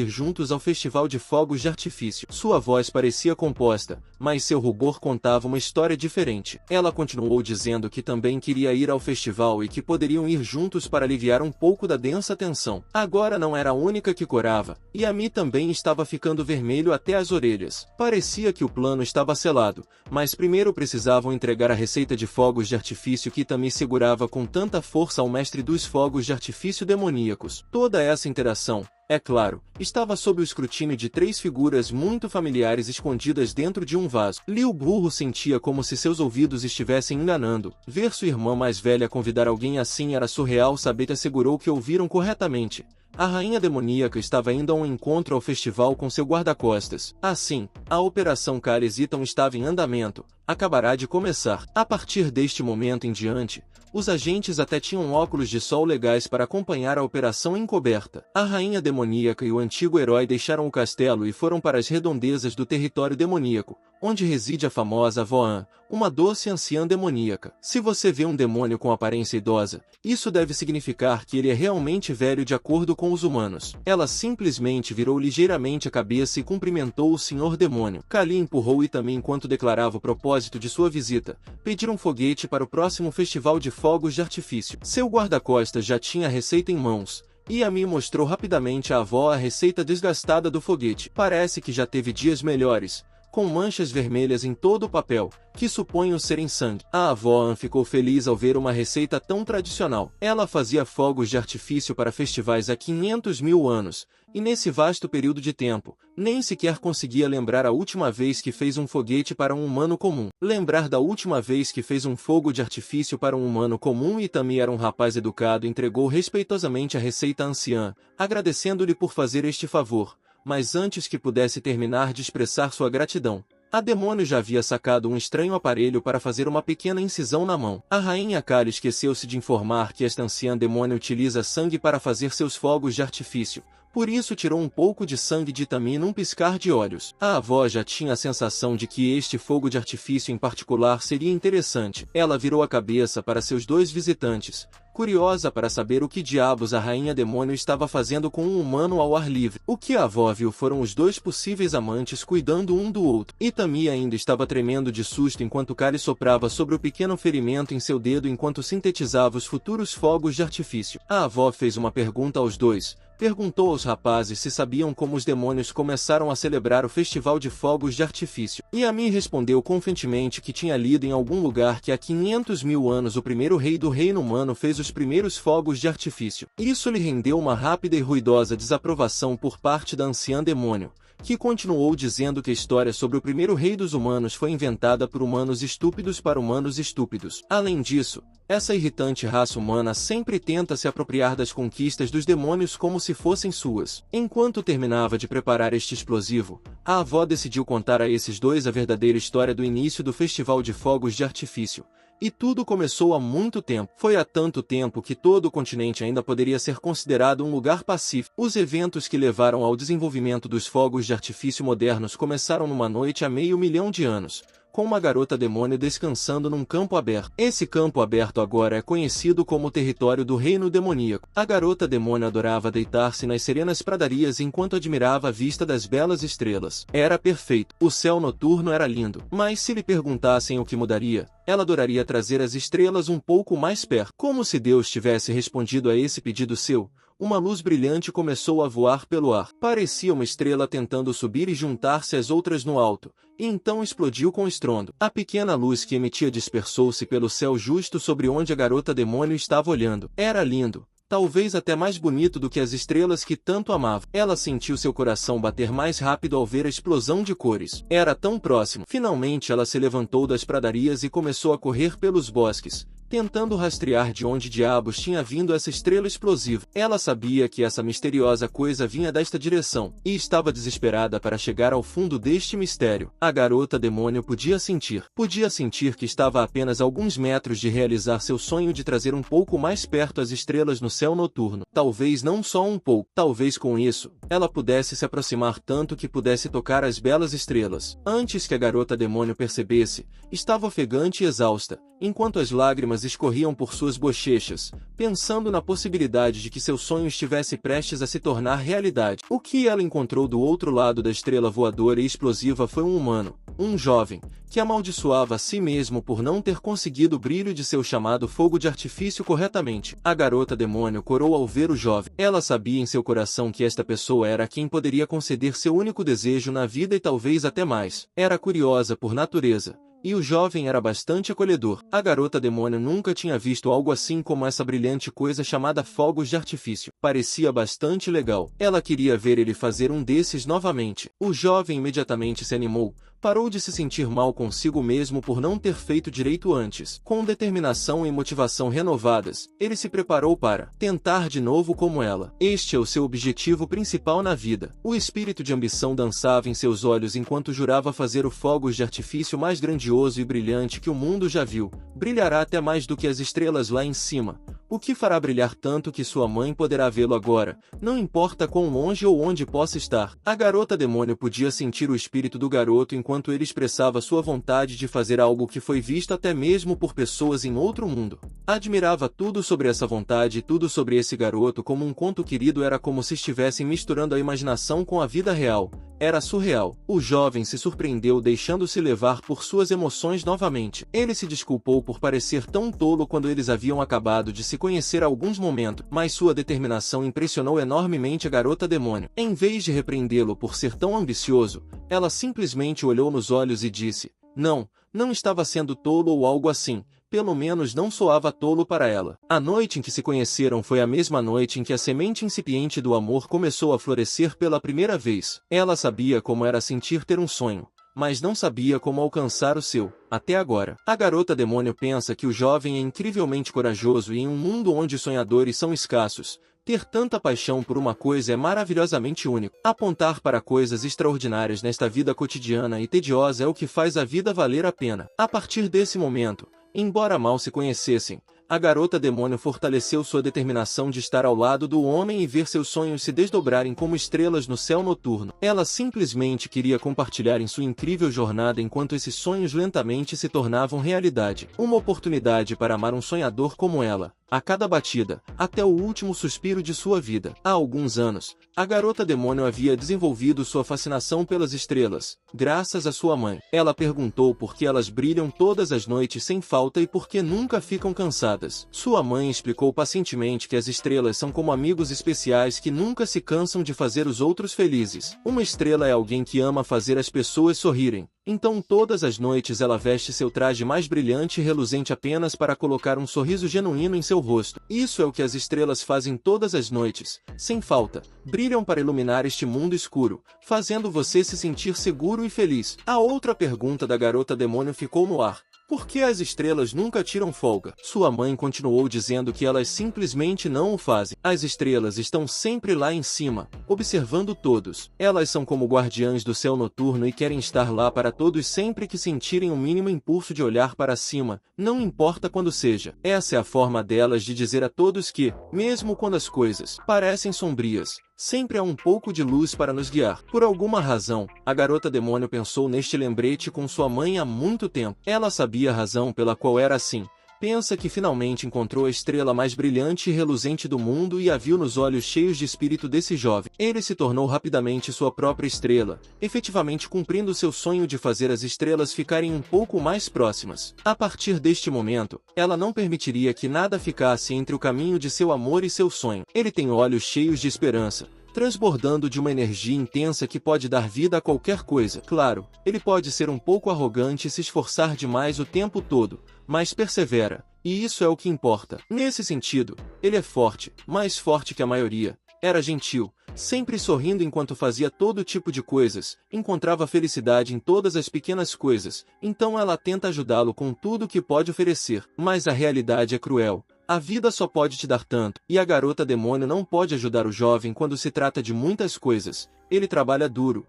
ir juntos ao festival de fogos de artifício. Sua voz parecia composta, mas seu rubor contava uma história diferente. Ela continuou dizendo que também queria ir ao festival e que poderiam ir juntos para aliviar um pouco da densa tensão. Agora não era a única que corava, e Yami também estava ficando vermelho até as orelhas. Parecia que o plano estava selado, mas primeiro precisavam entregar a receita de fogos de artifício que Yami segurava com tanta força ao mestre dos fogos de artifício demoníacos. Toda essa interação, é claro, estava sob o escrutínio de três figuras muito familiares escondidas dentro de um vaso. Liu Burro sentia como se seus ouvidos estivessem enganando. Ver sua irmã mais velha convidar alguém assim era surreal. Sabet assegurou que ouviram corretamente. A rainha demoníaca estava indo a um encontro ao festival com seu guarda-costas. Assim, a Operação Careziton estava em andamento. Acabará de começar. A partir deste momento em diante, os agentes até tinham óculos de sol legais para acompanhar a operação encoberta. A rainha demoníaca e o antigo herói deixaram o castelo e foram para as redondezas do território demoníaco, onde reside a famosa Voan, uma doce anciã demoníaca. Se você vê um demônio com aparência idosa, isso deve significar que ele é realmente velho de acordo com os humanos. Ela simplesmente virou ligeiramente a cabeça e cumprimentou o senhor demônio. Kali empurrou Itami enquanto declarava o propósito de sua visita: pedir um foguete para o próximo festival de fogos de artifício. Seu guarda-costas já tinha a receita em mãos, e Yami mostrou rapidamente à avó a receita desgastada do foguete. Parece que já teve dias melhores, com manchas vermelhas em todo o papel, que suponho serem sangue. A avó An ficou feliz ao ver uma receita tão tradicional. Ela fazia fogos de artifício para festivais há 500 mil anos, e nesse vasto período de tempo, nem sequer conseguia lembrar a última vez que fez um foguete para um humano comum. Lembrar da última vez que fez um fogo de artifício para um humano comum. E também era um rapaz educado. Entregou respeitosamente a receita à anciã, agradecendo-lhe por fazer este favor. Mas antes que pudesse terminar de expressar sua gratidão, a demônio já havia sacado um estranho aparelho para fazer uma pequena incisão na mão. A rainha Kali esqueceu-se de informar que esta anciã demônio utiliza sangue para fazer seus fogos de artifício. Por isso tirou um pouco de sangue de Itami num piscar de olhos. A avó já tinha a sensação de que este fogo de artifício em particular seria interessante. Ela virou a cabeça para seus dois visitantes, curiosa para saber o que diabos a rainha demônio estava fazendo com um humano ao ar livre. O que a avó viu foram os dois possíveis amantes cuidando um do outro. Itami ainda estava tremendo de susto enquanto Kali soprava sobre o pequeno ferimento em seu dedo enquanto sintetizava os futuros fogos de artifício. A avó fez uma pergunta aos dois. Perguntou aos rapazes se sabiam como os demônios começaram a celebrar o festival de fogos de artifício. Yami respondeu confiantemente que tinha lido em algum lugar que há 500 mil anos o primeiro rei do reino humano fez os primeiros fogos de artifício. Isso lhe rendeu uma rápida e ruidosa desaprovação por parte da anciã demônio, que continuou dizendo que a história sobre o primeiro rei dos humanos foi inventada por humanos estúpidos para humanos estúpidos. Além disso, essa irritante raça humana sempre tenta se apropriar das conquistas dos demônios como se fossem suas. Enquanto terminava de preparar este explosivo, a avó decidiu contar a esses dois a verdadeira história do início do festival de fogos de artifício. E tudo começou há muito tempo. Foi há tanto tempo que todo o continente ainda poderia ser considerado um lugar pacífico. Os eventos que levaram ao desenvolvimento dos fogos de artifício modernos começaram numa noite há 500 mil anos, com uma garota demônio descansando num campo aberto. Esse campo aberto agora é conhecido como o território do reino demoníaco. A garota demônio adorava deitar-se nas serenas pradarias enquanto admirava a vista das belas estrelas. Era perfeito. O céu noturno era lindo. Mas se lhe perguntassem o que mudaria, ela adoraria trazer as estrelas um pouco mais perto. Como se Deus tivesse respondido a esse pedido seu, uma luz brilhante começou a voar pelo ar. Parecia uma estrela tentando subir e juntar-se às outras no alto, e então explodiu com estrondo. A pequena luz que emitia dispersou-se pelo céu justo sobre onde a garota demônio estava olhando. Era lindo. Talvez até mais bonito do que as estrelas que tanto amava. Ela sentiu seu coração bater mais rápido ao ver a explosão de cores. Era tão próximo. Finalmente ela se levantou das pradarias e começou a correr pelos bosques, tentando rastrear de onde diabos tinha vindo essa estrela explosiva. Ela sabia que essa misteriosa coisa vinha desta direção, e estava desesperada para chegar ao fundo deste mistério. A garota demônio podia sentir que estava a apenas alguns metros de realizar seu sonho de trazer um pouco mais perto as estrelas no céu noturno. Talvez não só um pouco. Talvez com isso, ela pudesse se aproximar tanto que pudesse tocar as belas estrelas. Antes que a garota demônio percebesse, estava ofegante e exausta, enquanto as lágrimas escorriam por suas bochechas, pensando na possibilidade de que seu sonho estivesse prestes a se tornar realidade. O que ela encontrou do outro lado da estrela voadora e explosiva foi um humano, um jovem, que amaldiçoava a si mesmo por não ter conseguido o brilho de seu chamado fogo de artifício corretamente. A garota demônio corou ao ver o jovem. Ela sabia em seu coração que esta pessoa era quem poderia conceder seu único desejo na vida e talvez até mais. Era curiosa por natureza, e o jovem era bastante acolhedor. A garota demônio nunca tinha visto algo assim como essa brilhante coisa chamada fogos de artifício. Parecia bastante legal. Ela queria ver ele fazer um desses novamente. O jovem imediatamente se animou. Parou de se sentir mal consigo mesmo por não ter feito direito antes. Com determinação e motivação renovadas, ele se preparou para tentar de novo como ela. Este é o seu objetivo principal na vida. O espírito de ambição dançava em seus olhos enquanto jurava fazer o fogos de artifício mais grandioso e brilhante que o mundo já viu. Brilhará até mais do que as estrelas lá em cima, o que fará brilhar tanto que sua mãe poderá vê-lo agora, não importa quão longe ou onde possa estar. A garota demônio podia sentir o espírito do garoto enquanto ele expressava sua vontade de fazer algo que foi visto até mesmo por pessoas em outro mundo. Admirava tudo sobre essa vontade e tudo sobre esse garoto como um conto querido. Era como se estivessem misturando a imaginação com a vida real. Era surreal. O jovem se surpreendeu deixando-se levar por suas emoções novamente. Ele se desculpou por parecer tão tolo quando eles haviam acabado de se conhecer há alguns momentos, mas sua determinação impressionou enormemente a garota demônio. Em vez de repreendê-lo por ser tão ambicioso, ela simplesmente olhou nos olhos e disse: não estava sendo tolo ou algo assim. Pelo menos não soava tolo para ela. A noite em que se conheceram foi a mesma noite em que a semente incipiente do amor começou a florescer pela primeira vez. Ela sabia como era sentir ter um sonho, mas não sabia como alcançar o seu, até agora. A garota demônio pensa que o jovem é incrivelmente corajoso e em um mundo onde sonhadores são escassos, ter tanta paixão por uma coisa é maravilhosamente único. Apontar para coisas extraordinárias nesta vida cotidiana e tediosa é o que faz a vida valer a pena. A partir desse momento, embora mal se conhecessem, a garota demônio fortaleceu sua determinação de estar ao lado do homem e ver seus sonhos se desdobrarem como estrelas no céu noturno. Ela simplesmente queria compartilhar em sua incrível jornada enquanto esses sonhos lentamente se tornavam realidade. Uma oportunidade para amar um sonhador como ela, a cada batida, até o último suspiro de sua vida. Há alguns anos, a garota demônio havia desenvolvido sua fascinação pelas estrelas, graças à sua mãe. Ela perguntou por que elas brilham todas as noites sem falta e por que nunca ficam cansadas. Sua mãe explicou pacientemente que as estrelas são como amigos especiais que nunca se cansam de fazer os outros felizes. Uma estrela é alguém que ama fazer as pessoas sorrirem. Então todas as noites ela veste seu traje mais brilhante e reluzente apenas para colocar um sorriso genuíno em seu rosto. Isso é o que as estrelas fazem todas as noites, sem falta. Brilham para iluminar este mundo escuro, fazendo você se sentir seguro e feliz. A outra pergunta da garota demônio ficou no ar. Por que as estrelas nunca tiram folga? Sua mãe continuou dizendo que elas simplesmente não o fazem. As estrelas estão sempre lá em cima, observando todos. Elas são como guardiãs do céu noturno e querem estar lá para todos sempre que sentirem o mínimo impulso de olhar para cima, não importa quando seja. Essa é a forma delas de dizer a todos que, mesmo quando as coisas parecem sombrias, Sempre há um pouco de luz para nos guiar. Por alguma razão, a garota demônio pensou neste lembrete com sua mãe há muito tempo. Ela sabia a razão pela qual era assim. Pensa que finalmente encontrou a estrela mais brilhante e reluzente do mundo e a viu nos olhos cheios de espírito desse jovem. Ele se tornou rapidamente sua própria estrela, efetivamente cumprindo seu sonho de fazer as estrelas ficarem um pouco mais próximas. A partir deste momento, ela não permitiria que nada ficasse entre o caminho de seu amor e seu sonho. Ele tem olhos cheios de esperança, transbordando de uma energia intensa que pode dar vida a qualquer coisa. Claro, ele pode ser um pouco arrogante e se esforçar demais o tempo todo, mas persevera, e isso é o que importa. Nesse sentido, ele é forte, mais forte que a maioria. Era gentil, sempre sorrindo enquanto fazia todo tipo de coisas, encontrava felicidade em todas as pequenas coisas, então ela tenta ajudá-lo com tudo que pode oferecer. Mas a realidade é cruel. A vida só pode te dar tanto, e a garota demônio não pode ajudar o jovem quando se trata de muitas coisas. Ele trabalha duro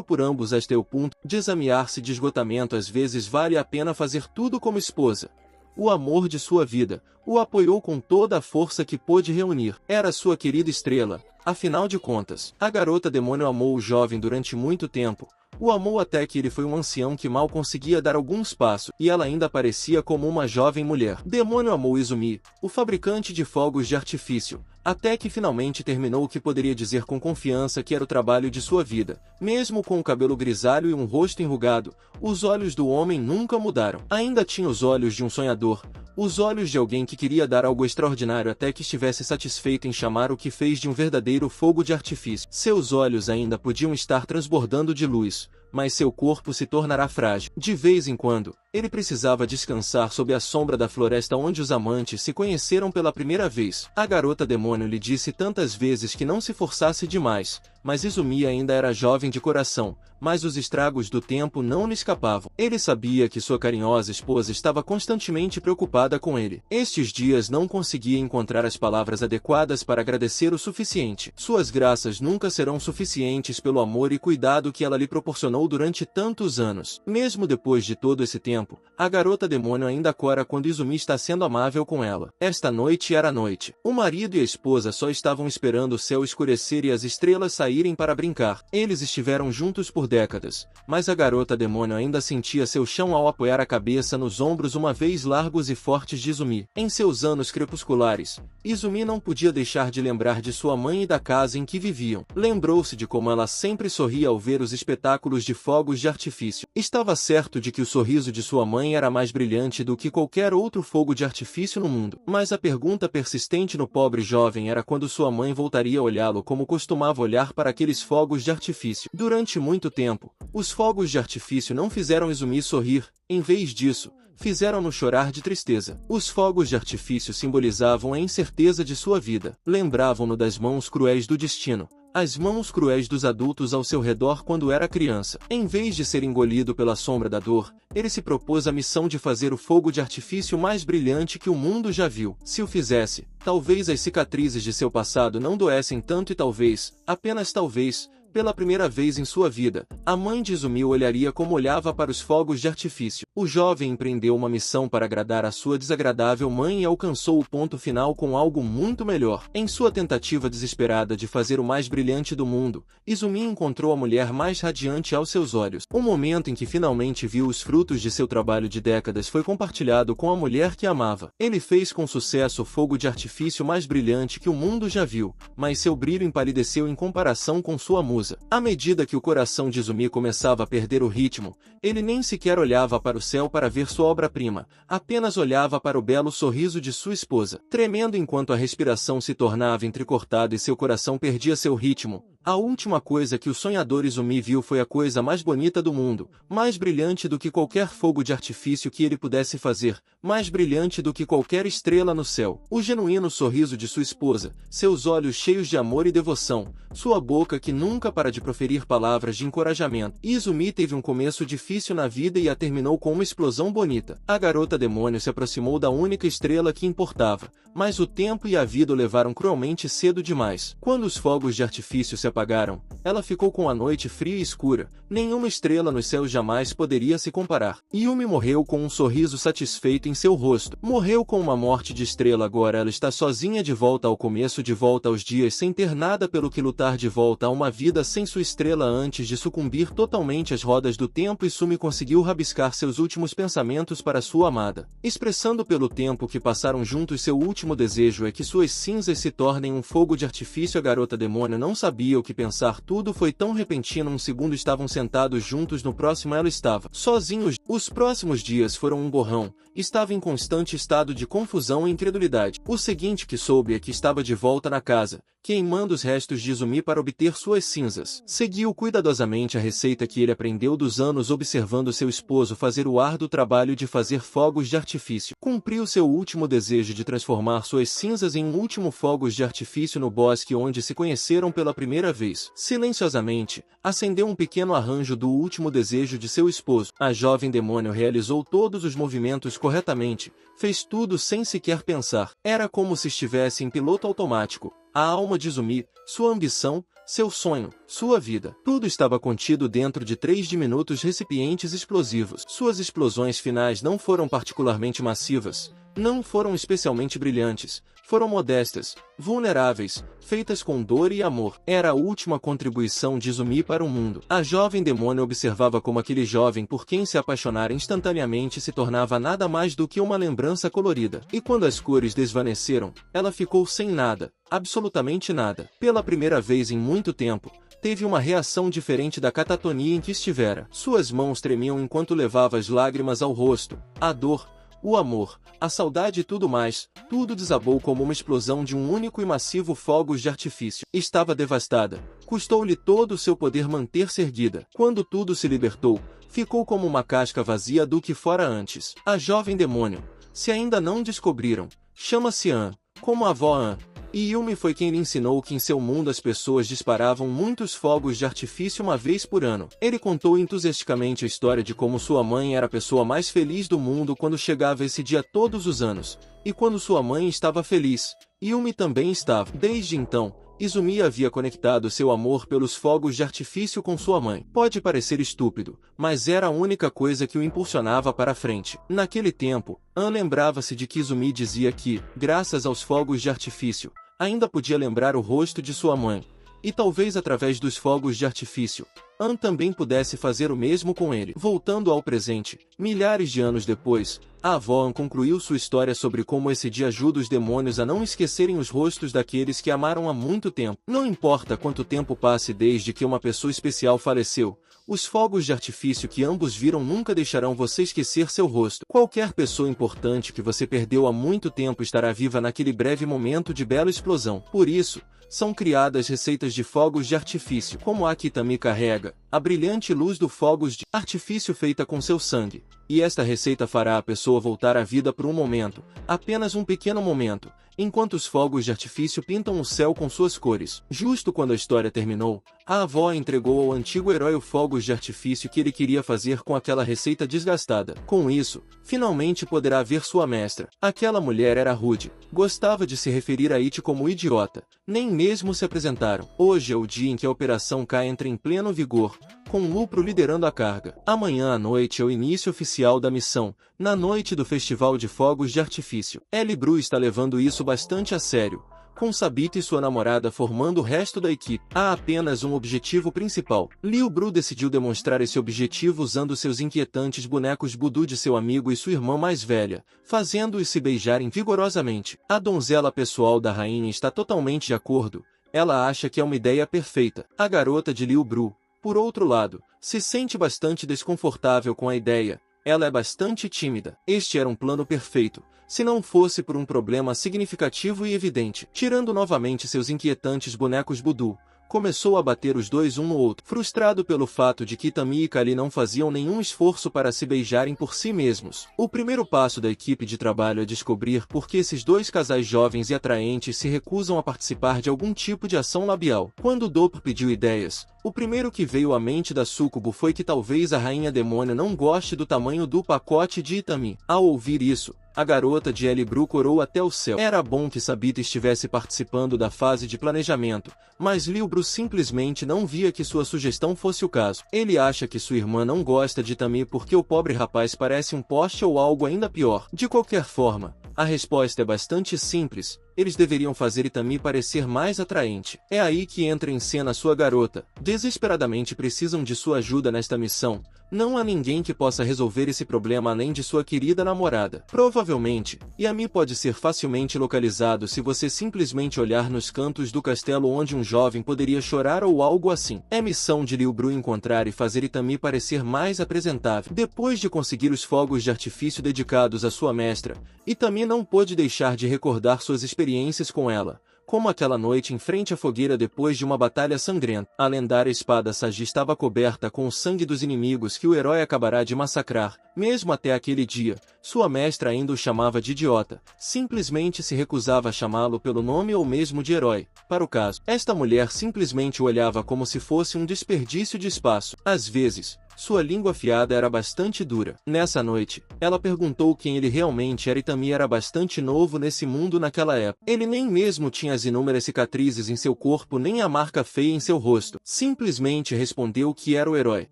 por ambos até o ponto de examiar-se de esgotamento. Às vezes vale a pena fazer tudo como esposa. O amor de sua vida o apoiou com toda a força que pôde reunir. Era sua querida estrela, afinal de contas. A garota demônio amou o jovem durante muito tempo. O amou até que ele foi um ancião que mal conseguia dar alguns passos, e ela ainda parecia como uma jovem mulher. Demônio amou Izumi, o fabricante de fogos de artifício, até que finalmente terminou o que poderia dizer com confiança que era o trabalho de sua vida. Mesmo com o cabelo grisalho e um rosto enrugado, os olhos do homem nunca mudaram. Ainda tinha os olhos de um sonhador, os olhos de alguém que queria dar algo extraordinário até que estivesse satisfeito em chamar o que fez de um verdadeiro fogo de artifício. Seus olhos ainda podiam estar transbordando de luz, mas seu corpo se tornará frágil. De vez em quando, ele precisava descansar sob a sombra da floresta onde os amantes se conheceram pela primeira vez. A garota demônio lhe disse tantas vezes que não se forçasse demais, mas Izumi ainda era jovem de coração, mas os estragos do tempo não lhe escapavam. Ele sabia que sua carinhosa esposa estava constantemente preocupada com ele. Estes dias não conseguia encontrar as palavras adequadas para agradecer o suficiente. Suas graças nunca serão suficientes pelo amor e cuidado que ela lhe proporcionou durante tantos anos. Mesmo depois de todo esse tempo, a garota demônio ainda cora quando Izumi está sendo amável com ela. Esta noite era a noite. O marido e a esposa só estavam esperando o céu escurecer e as estrelas saírem para brincar. Eles estiveram juntos por décadas, mas a garota demônio ainda sentia seu chão ao apoiar a cabeça nos ombros uma vez largos e fortes de Izumi. Em seus anos crepusculares, Izumi não podia deixar de lembrar de sua mãe e da casa em que viviam. Lembrou-se de como ela sempre sorria ao ver os espetáculos de fogos de artifício. Estava certo de que o sorriso de sua mãe era mais brilhante do que qualquer outro fogo de artifício no mundo. Mas a pergunta persistente no pobre jovem era quando sua mãe voltaria a olhá-lo como costumava olhar para aqueles fogos de artifício. Durante muito tempo, os fogos de artifício não fizeram Izumi sorrir, em vez disso, fizeram-no chorar de tristeza. Os fogos de artifício simbolizavam a incerteza de sua vida. Lembravam-no das mãos cruéis do destino, as mãos cruéis dos adultos ao seu redor quando era criança. Em vez de ser engolido pela sombra da dor, ele se propôs a missão de fazer o fogo de artifício mais brilhante que o mundo já viu. Se o fizesse, talvez as cicatrizes de seu passado não doessem tanto e talvez, apenas talvez, pela primeira vez em sua vida, a mãe de Izumi o olharia como olhava para os fogos de artifício. O jovem empreendeu uma missão para agradar a sua desagradável mãe e alcançou o ponto final com algo muito melhor. Em sua tentativa desesperada de fazer o mais brilhante do mundo, Izumi encontrou a mulher mais radiante aos seus olhos. O momento em que finalmente viu os frutos de seu trabalho de décadas foi compartilhado com a mulher que amava. Ele fez com sucesso o fogo de artifício mais brilhante que o mundo já viu, mas seu brilho empalideceu em comparação com sua musa. À medida que o coração de Izumi começava a perder o ritmo, ele nem sequer olhava para o céu para ver sua obra-prima, apenas olhava para o belo sorriso de sua esposa. Tremendo enquanto a respiração se tornava entrecortada e seu coração perdia seu ritmo, a última coisa que o sonhador Izumi viu foi a coisa mais bonita do mundo, mais brilhante do que qualquer fogo de artifício que ele pudesse fazer, mais brilhante do que qualquer estrela no céu. O genuíno sorriso de sua esposa, seus olhos cheios de amor e devoção, sua boca que nunca para de proferir palavras de encorajamento. Izumi teve um começo difícil na vida e a terminou com uma explosão bonita. A garota demônio se aproximou da única estrela que importava, mas o tempo e a vida o levaram cruelmente cedo demais. Quando os fogos de artifício se apagaram, ela ficou com a noite fria e escura. Nenhuma estrela nos céus jamais poderia se comparar. Yumi morreu com um sorriso satisfeito em seu rosto. Morreu com uma morte de estrela. Agora ela está sozinha, de volta ao começo, de volta aos dias, sem ter nada pelo que lutar, de volta a uma vida sem sua estrela antes de sucumbir totalmente às rodas do tempo. E Sumi conseguiu rabiscar seus últimos pensamentos para sua amada, expressando pelo tempo que passaram juntos seu último desejo é que suas cinzas se tornem um fogo de artifício. A garota demônio não sabia o que pensar. Tudo foi tão repentino. Um segundo estavam sentados juntos, no próximo ela estava sozinha. Os próximos dias foram um borrão. Estava em constante estado de confusão e incredulidade. O seguinte que soube é que estava de volta na casa, queimando os restos de Izumi para obter suas cinzas. Seguiu cuidadosamente a receita que ele aprendeu dos anos observando seu esposo fazer o árduo trabalho de fazer fogos de artifício. Cumpriu seu último desejo de transformar suas cinzas em um último fogos de artifício no bosque onde se conheceram pela primeira vez. Silenciosamente, acendeu um pequeno arranjo do último desejo de seu esposo. A jovem demônio realizou todos os movimentos corretamente, fez tudo sem sequer pensar. Era como se estivesse em piloto automático. A alma de Izumi, sua ambição, seu sonho, sua vida. Tudo estava contido dentro de 3 diminutos recipientes explosivos. Suas explosões finais não foram particularmente massivas, não foram especialmente brilhantes, foram modestas, vulneráveis, feitas com dor e amor. Era a última contribuição de Izumi para o mundo. A jovem demônio observava como aquele jovem por quem se apaixonara instantaneamente se tornava nada mais do que uma lembrança colorida. E quando as cores desvaneceram, ela ficou sem nada, absolutamente nada. Pela primeira vez em muito tempo, teve uma reação diferente da catatonia em que estivera. Suas mãos tremiam enquanto levava as lágrimas ao rosto. A dor, o amor, a saudade e tudo mais, tudo desabou como uma explosão de um único e massivo fogos de artifício. Estava devastada. Custou-lhe todo o seu poder manter-se erguida. Quando tudo se libertou, ficou como uma casca vazia do que fora antes. A jovem demônio, se ainda não descobriram, chama-se An, como a avó An. E Yumi foi quem lhe ensinou que em seu mundo as pessoas disparavam muitos fogos de artifício uma vez por ano. Ele contou entusiasticamente a história de como sua mãe era a pessoa mais feliz do mundo quando chegava esse dia todos os anos. E quando sua mãe estava feliz, Yumi também estava. Desde então, Izumi havia conectado seu amor pelos fogos de artifício com sua mãe. Pode parecer estúpido, mas era a única coisa que o impulsionava para a frente. Naquele tempo, An lembrava-se de que Izumi dizia que, graças aos fogos de artifício, ainda podia lembrar o rosto de sua mãe. E talvez através dos fogos de artifício, An também pudesse fazer o mesmo com ele. Voltando ao presente, milhares de anos depois, a avó An concluiu sua história sobre como esse dia ajuda os demônios a não esquecerem os rostos daqueles que amaram há muito tempo. Não importa quanto tempo passe desde que uma pessoa especial faleceu, os fogos de artifício que ambos viram nunca deixarão você esquecer seu rosto. Qualquer pessoa importante que você perdeu há muito tempo estará viva naquele breve momento de bela explosão. Por isso, são criadas receitas de fogos de artifício, como a que Kitami carrega, a brilhante luz do fogos de artifício feita com seu sangue. E esta receita fará a pessoa voltar à vida por um momento, apenas um pequeno momento, enquanto os fogos de artifício pintam o céu com suas cores. Justo quando a história terminou, a avó entregou ao antigo herói o fogos de artifício que ele queria fazer com aquela receita desgastada. Com isso, finalmente poderá ver sua mestra. Aquela mulher era rude, gostava de se referir a It como idiota, nem mesmo se apresentaram. Hoje é o dia em que a Operação K entra em pleno vigor, com Lupro liderando a carga. Amanhã à noite é o início oficial da missão, na noite do Festival de Fogos de Artifício. L-Bru está levando isso bastante a sério, com Sabita e sua namorada formando o resto da equipe. Há apenas um objetivo principal. Liu Bru decidiu demonstrar esse objetivo usando seus inquietantes bonecos Budu de seu amigo e sua irmã mais velha, fazendo-os se beijarem vigorosamente. A donzela pessoal da rainha está totalmente de acordo, ela acha que é uma ideia perfeita. A garota de Liu Bru, por outro lado, se sente bastante desconfortável com a ideia. Ela é bastante tímida. Este era um plano perfeito, se não fosse por um problema significativo e evidente. Tirando novamente seus inquietantes bonecos Budu, começou a bater os dois um no outro. Frustrado pelo fato de que Kitami e Kali não faziam nenhum esforço para se beijarem por si mesmos. O primeiro passo da equipe de trabalho é descobrir por que esses dois casais jovens e atraentes se recusam a participar de algum tipo de ação labial. Quando Dopo pediu ideias, O primeiro que veio à mente da súcubo foi que talvez a rainha demônio não goste do tamanho do pacote de Itami. Ao ouvir isso, a garota de Helibru corou até o céu. Era bom que Sabita estivesse participando da fase de planejamento, mas Liubru simplesmente não via que sua sugestão fosse o caso. Ele acha que sua irmã não gosta de Itami porque o pobre rapaz parece um poste ou algo ainda pior. De qualquer forma, a resposta é bastante simples. Eles deveriam fazer Itami parecer mais atraente. É aí que entra em cena sua garota. Desesperadamente precisam de sua ajuda nesta missão. Não há ninguém que possa resolver esse problema além de sua querida namorada. Provavelmente, Yami pode ser facilmente localizado se você simplesmente olhar nos cantos do castelo onde um jovem poderia chorar ou algo assim. É missão de Liubru encontrar e fazer Itami parecer mais apresentável. Depois de conseguir os fogos de artifício dedicados à sua mestra, Itami não pôde deixar de recordar suas experiências com ela, como aquela noite em frente à fogueira depois de uma batalha sangrenta. A lendária espada Sagi estava coberta com o sangue dos inimigos que o herói acabará de massacrar. Mesmo até aquele dia, sua mestra ainda o chamava de idiota, simplesmente se recusava a chamá-lo pelo nome ou mesmo de herói. Para o caso, esta mulher simplesmente o olhava como se fosse um desperdício de espaço. Às vezes, sua língua afiada era bastante dura. Nessa noite, ela perguntou quem ele realmente era. Itami era bastante novo nesse mundo naquela época. Ele nem mesmo tinha as inúmeras cicatrizes em seu corpo nem a marca feia em seu rosto. Simplesmente respondeu que era o herói.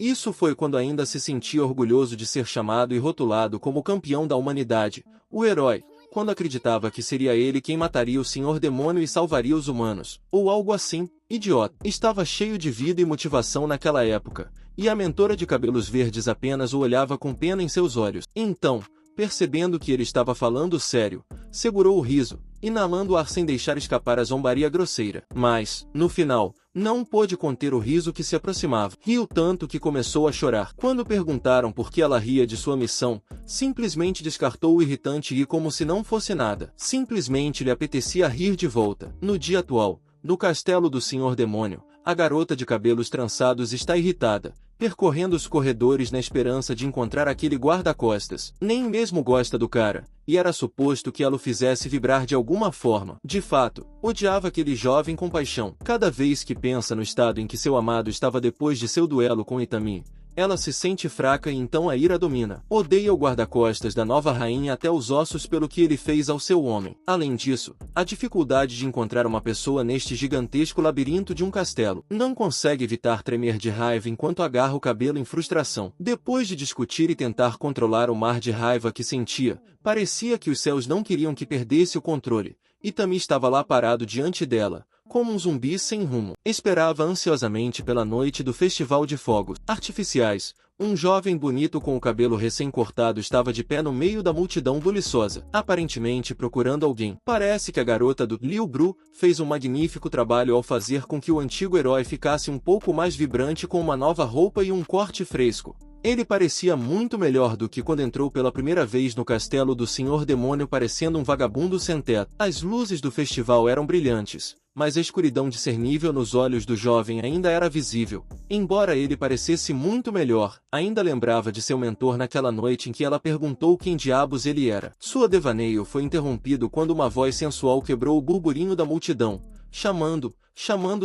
Isso foi quando ainda se sentia orgulhoso de ser chamado e rotulado como campeão da humanidade, o herói, quando acreditava que seria ele quem mataria o Senhor Demônio e salvaria os humanos, ou algo assim. Idiota. Estava cheio de vida e motivação naquela época, e a mentora de cabelos verdes apenas o olhava com pena em seus olhos. Então, percebendo que ele estava falando sério, segurou o riso, inalando o ar sem deixar escapar a zombaria grosseira. Mas, no final, não pôde conter o riso que se aproximava. Riu tanto que começou a chorar. Quando perguntaram por que ela ria de sua missão, simplesmente descartou o irritante e como se não fosse nada. Simplesmente lhe apetecia rir de volta. No dia atual, no castelo do Senhor Demônio, a garota de cabelos trançados está irritada, percorrendo os corredores na esperança de encontrar aquele guarda-costas. Nem mesmo gosta do cara, e era suposto que ela o fizesse vibrar de alguma forma. De fato, odiava aquele jovem com paixão. Cada vez que pensa no estado em que seu amado estava depois de seu duelo com Itami, ela se sente fraca e então a ira domina. Odeia o guarda-costas da nova rainha até os ossos pelo que ele fez ao seu homem. Além disso, a dificuldade de encontrar uma pessoa neste gigantesco labirinto de um castelo. Não consegue evitar tremer de raiva enquanto agarra o cabelo em frustração. Depois de discutir e tentar controlar o mar de raiva que sentia, parecia que os céus não queriam que perdesse o controle. Itami estava lá parado diante dela, como um zumbi sem rumo. Esperava ansiosamente pela noite do festival de fogos artificiais. Um jovem bonito com o cabelo recém-cortado estava de pé no meio da multidão buliçosa, aparentemente procurando alguém. Parece que a garota do Liubru fez um magnífico trabalho ao fazer com que o antigo herói ficasse um pouco mais vibrante com uma nova roupa e um corte fresco. Ele parecia muito melhor do que quando entrou pela primeira vez no castelo do Senhor Demônio parecendo um vagabundo sem teto. As luzes do festival eram brilhantes, mas a escuridão discernível nos olhos do jovem ainda era visível. Embora ele parecesse muito melhor, ainda lembrava de seu mentor naquela noite em que ela perguntou quem diabos ele era. Sua devaneio foi interrompido quando uma voz sensual quebrou o burburinho da multidão, chamando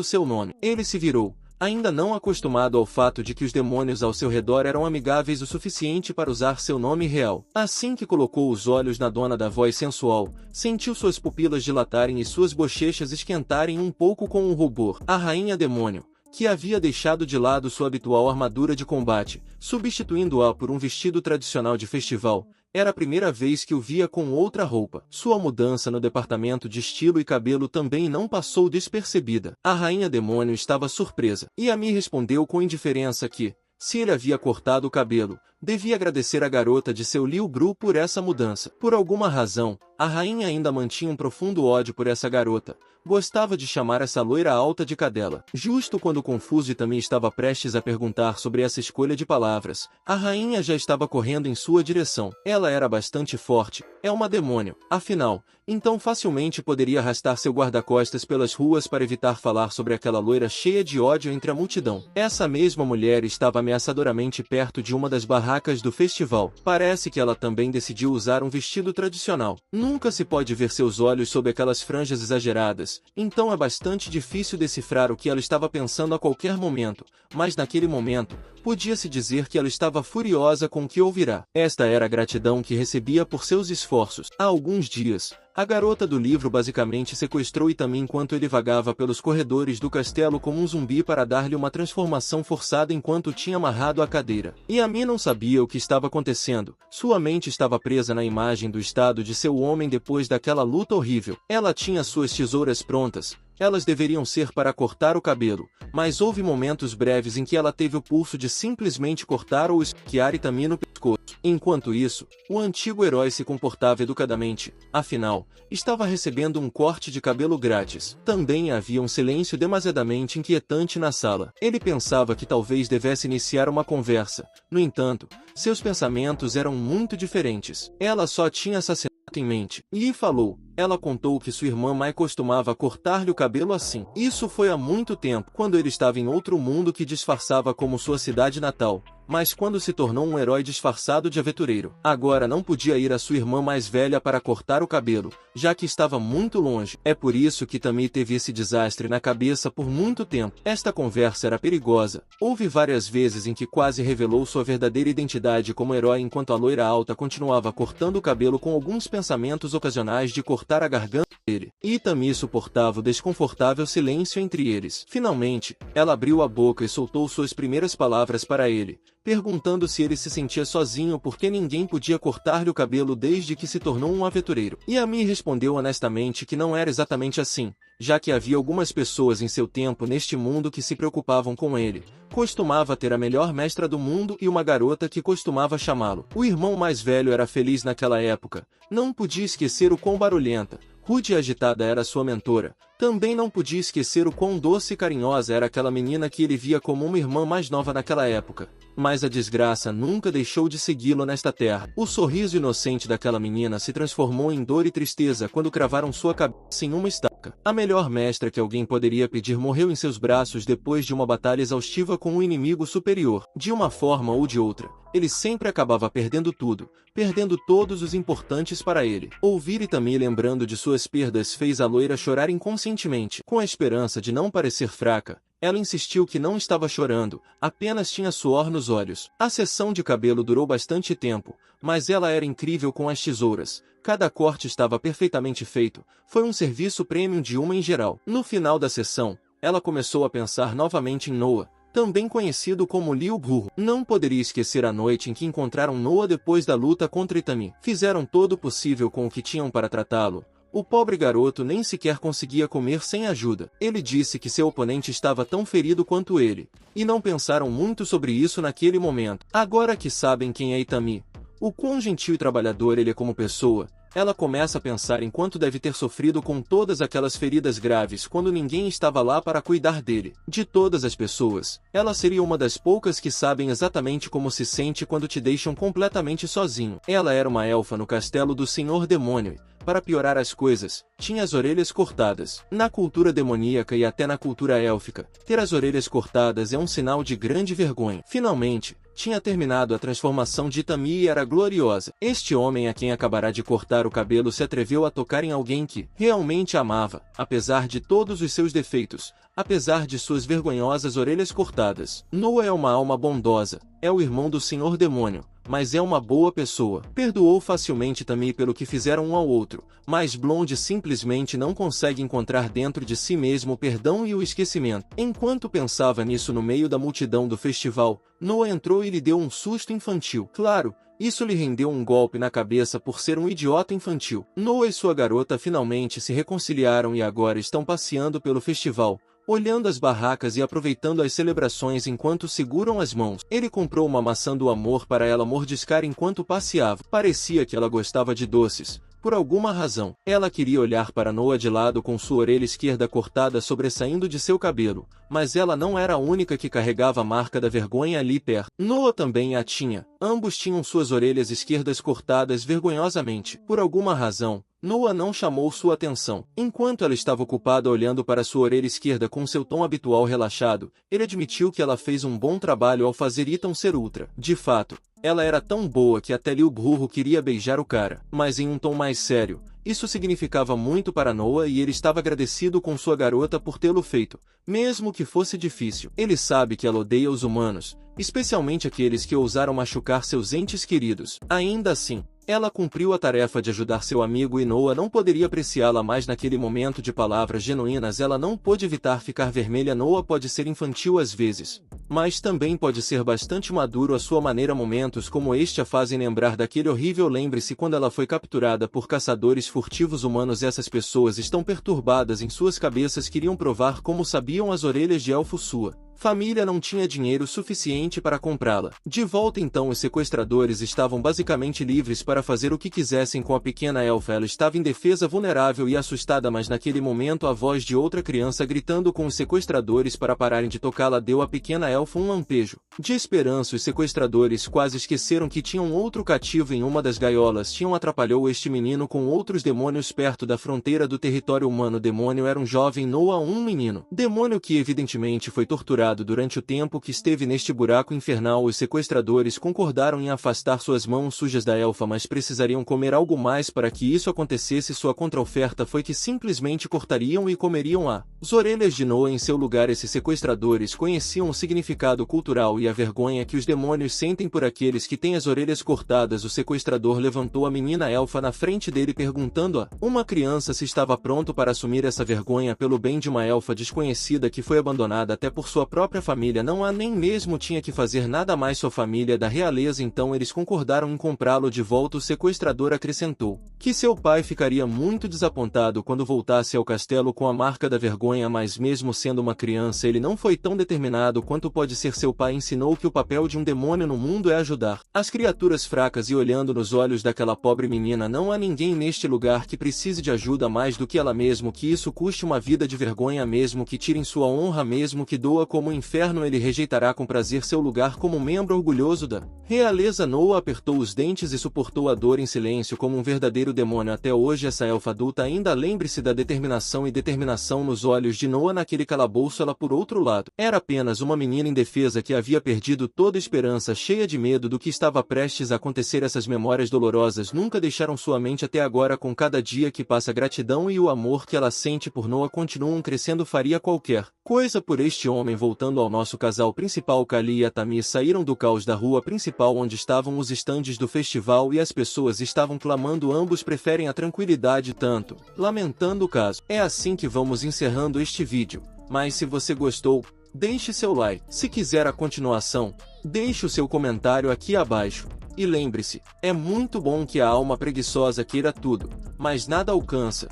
seu nome. Ele se virou, ainda não acostumado ao fato de que os demônios ao seu redor eram amigáveis o suficiente para usar seu nome real. Assim que colocou os olhos na dona da voz sensual, sentiu suas pupilas dilatarem e suas bochechas esquentarem um pouco com o rubor. A rainha demônio, que havia deixado de lado sua habitual armadura de combate, substituindo-a por um vestido tradicional de festival, era a primeira vez que o via com outra roupa. Sua mudança no departamento de estilo e cabelo também não passou despercebida. A rainha demônio estava surpresa. Yami respondeu com indiferença que, se ele havia cortado o cabelo, devia agradecer a garota de seu Liubru por essa mudança. Por alguma razão, a rainha ainda mantinha um profundo ódio por essa garota. Gostava de chamar essa loira alta de cadela. Justo quando o confuso Itami estava prestes a perguntar sobre essa escolha de palavras, a rainha já estava correndo em sua direção. Ela era bastante forte, é uma demônio. Afinal, então facilmente poderia arrastar seu guarda-costas pelas ruas para evitar falar sobre aquela loira cheia de ódio entre a multidão. Essa mesma mulher estava ameaçadoramente perto de uma das barracas do festival. Parece que ela também decidiu usar um vestido tradicional. Nunca se pode ver seus olhos sob aquelas franjas exageradas, cores, então é bastante difícil decifrar o que ela estava pensando a qualquer momento, mas naquele momento, podia-se dizer que ela estava furiosa com o que ouvirá. Esta era a gratidão que recebia por seus esforços. Há alguns dias, a garota do livro basicamente sequestrou Itami enquanto ele vagava pelos corredores do castelo como um zumbi para dar-lhe uma transformação forçada enquanto tinha amarrado a cadeira. Yami não sabia o que estava acontecendo. Sua mente estava presa na imagem do estado de seu homem depois daquela luta horrível. Ela tinha suas tesouras prontas. Elas deveriam ser para cortar o cabelo, mas houve momentos breves em que ela teve o pulso de simplesmente cortar ou esfaquear Itami no pescoço. Enquanto isso, o antigo herói se comportava educadamente, afinal, estava recebendo um corte de cabelo grátis. Também havia um silêncio demasiadamente inquietante na sala. Ele pensava que talvez devesse iniciar uma conversa. No entanto, seus pensamentos eram muito diferentes. Ela só tinha assassinado em mente. Lee falou. Ela contou que sua irmã Mai costumava cortar-lhe o cabelo assim. Isso foi há muito tempo, quando ele estava em outro mundo que disfarçava como sua cidade natal, mas quando se tornou um herói disfarçado de aventureiro. Agora não podia ir à sua irmã mais velha para cortar o cabelo, já que estava muito longe. É por isso que Tami teve esse desastre na cabeça por muito tempo. Esta conversa era perigosa. Houve várias vezes em que quase revelou sua verdadeira identidade como herói enquanto a loira alta continuava cortando o cabelo com alguns pensamentos ocasionais de cortar a garganta dele. E Tami suportava o desconfortável silêncio entre eles. Finalmente, ela abriu a boca e soltou suas primeiras palavras para ele, perguntando se ele se sentia sozinho porque ninguém podia cortar-lhe o cabelo desde que se tornou um aventureiro. Yami respondeu honestamente que não era exatamente assim, já que havia algumas pessoas em seu tempo neste mundo que se preocupavam com ele. Costumava ter a melhor mestra do mundo e uma garota que costumava chamá-lo. O irmão mais velho era feliz naquela época. Não podia esquecer o quão barulhenta, rude e agitada era sua mentora. Também não podia esquecer o quão doce e carinhosa era aquela menina que ele via como uma irmã mais nova naquela época. Mas a desgraça nunca deixou de segui-lo nesta terra. O sorriso inocente daquela menina se transformou em dor e tristeza quando cravaram sua cabeça em uma estaca. A melhor mestra que alguém poderia pedir morreu em seus braços depois de uma batalha exaustiva com um inimigo superior. De uma forma ou de outra, ele sempre acabava perdendo tudo, perdendo todos os importantes para ele. Ouvir Itami lembrando de suas perdas fez a loira chorar inconscientemente. Com a esperança de não parecer fraca, ela insistiu que não estava chorando, apenas tinha suor nos olhos. A sessão de cabelo durou bastante tempo, mas ela era incrível com as tesouras. Cada corte estava perfeitamente feito. Foi um serviço premium de uma em geral. No final da sessão, ela começou a pensar novamente em Noah, também conhecido como Liu Burro. Não poderia esquecer a noite em que encontraram Noah depois da luta contra Itami. Fizeram todo o possível com o que tinham para tratá-lo. O pobre garoto nem sequer conseguia comer sem ajuda. Ele disse que seu oponente estava tão ferido quanto ele, e não pensaram muito sobre isso naquele momento. Agora que sabem quem é Itami, o quão gentil e trabalhador ele é como pessoa, ela começa a pensar em quanto deve ter sofrido com todas aquelas feridas graves quando ninguém estava lá para cuidar dele. De todas as pessoas, ela seria uma das poucas que sabem exatamente como se sente quando te deixam completamente sozinho. Ela era uma elfa no castelo do Senhor Demônio. Para piorar as coisas, tinha as orelhas cortadas. Na cultura demoníaca e até na cultura élfica, ter as orelhas cortadas é um sinal de grande vergonha. Finalmente, tinha terminado a transformação de Itami e era gloriosa. Este homem a quem acabará de cortar o cabelo se atreveu a tocar em alguém que realmente amava, apesar de todos os seus defeitos, apesar de suas vergonhosas orelhas cortadas. Noah é uma alma bondosa, é o irmão do Senhor Demônio, mas é uma boa pessoa. Perdoou facilmente Itami pelo que fizeram um ao outro, mas Blonde simplesmente não consegue encontrar dentro de si mesmo o perdão e o esquecimento. Enquanto pensava nisso no meio da multidão do festival, Noah entrou e lhe deu um susto infantil. Claro, isso lhe rendeu um golpe na cabeça por ser um idiota infantil. Noah e sua garota finalmente se reconciliaram e agora estão passeando pelo festival, olhando as barracas e aproveitando as celebrações enquanto seguram as mãos. Ele comprou uma maçã do amor para ela mordiscar enquanto passeava. Parecia que ela gostava de doces. Por alguma razão, ela queria olhar para Noah de lado com sua orelha esquerda cortada sobressaindo de seu cabelo, mas ela não era a única que carregava a marca da vergonha ali perto. Noah também a tinha. Ambos tinham suas orelhas esquerdas cortadas vergonhosamente. Por alguma razão, Noah não chamou sua atenção. Enquanto ela estava ocupada olhando para sua orelha esquerda com seu tom habitual relaxado, ele admitiu que ela fez um bom trabalho ao fazer Ethan ser ultra. De fato, Ela era tão boa que até Liu Burro queria beijar o cara. Mas em um tom mais sério, isso significava muito para Noah e ele estava agradecido com sua garota por tê-lo feito, mesmo que fosse difícil. Ele sabe que ela odeia os humanos, especialmente aqueles que ousaram machucar seus entes queridos. Ainda assim, ela cumpriu a tarefa de ajudar seu amigo e Noah não poderia apreciá-la mais naquele momento de palavras genuínas. Ela não pôde evitar ficar vermelha. Noah pode ser infantil às vezes, mas também pode ser bastante maduro à sua maneira. Momentos como este a fazem lembrar daquele horrível. Lembre-se quando ela foi capturada por caçadores furtivos humanos. Essas pessoas estão perturbadas em suas cabeças. Queriam provar como sabiam as orelhas de elfo. Sua família não tinha dinheiro suficiente para comprá-la. De volta então, os sequestradores estavam basicamente livres para fazer o que quisessem com a pequena elfa. Ela estava indefesa, vulnerável e assustada, mas naquele momento a voz de outra criança gritando com os sequestradores para pararem de tocá-la deu à pequena elfa um lampejo de esperança. Os sequestradores quase esqueceram que tinham outro cativo em uma das gaiolas. Atrapalhou este menino com outros demônios perto da fronteira do território humano. O demônio era um jovem Noah, um menino demônio que evidentemente foi torturado durante o tempo que esteve neste buraco infernal. Os sequestradores concordaram em afastar suas mãos sujas da elfa, mas precisariam comer algo mais para que isso acontecesse. Sua contraoferta foi que simplesmente cortariam e comeriam as orelhas de Noah em seu lugar. Esses sequestradores conheciam o significado cultural e a vergonha que os demônios sentem por aqueles que têm as orelhas cortadas. O sequestrador levantou a menina elfa na frente dele, perguntando a uma criança se estava pronto para assumir essa vergonha pelo bem de uma elfa desconhecida que foi abandonada até por sua própria família. Não há nem mesmo tinha que fazer nada mais. Sua família da realeza. Então eles concordaram em comprá-lo de volta. O sequestrador acrescentou que seu pai ficaria muito desapontado quando voltasse ao castelo com a marca da vergonha, mas mesmo sendo uma criança ele não foi tão determinado quanto pode ser seu pai. Ensinou que o papel de um demônio no mundo é ajudar as criaturas fracas. E olhando nos olhos daquela pobre menina, não há ninguém neste lugar que precise de ajuda mais do que ela. Mesmo que isso custe uma vida de vergonha, mesmo que tirem sua honra, mesmo que doa como o inferno, ele rejeitará com prazer seu lugar como membro orgulhoso da realeza. Noah apertou os dentes e suportou a dor em silêncio como um verdadeiro demônio. Até hoje essa elfa adulta ainda lembre-se da determinação nos olhos de Noah naquele calabouço. Ela, por outro lado, era apenas uma menina indefesa que havia perdido toda esperança, cheia de medo do que estava prestes a acontecer. Essas memórias dolorosas nunca deixaram sua mente até agora. Com cada dia que passa, a gratidão e o amor que ela sente por Noah continuam crescendo. Faria qualquer coisa por este homem. Voltando ao nosso casal principal, Kali e Atami saíram do caos da rua principal onde estavam os estandes do festival e as pessoas estavam clamando. Ambos preferem a tranquilidade, tanto lamentando o caso. É assim que vamos encerrando este vídeo, mas se você gostou, deixe seu like. Se quiser a continuação, deixe o seu comentário aqui abaixo. E lembre-se, é muito bom que a alma preguiçosa queira tudo, mas nada alcança.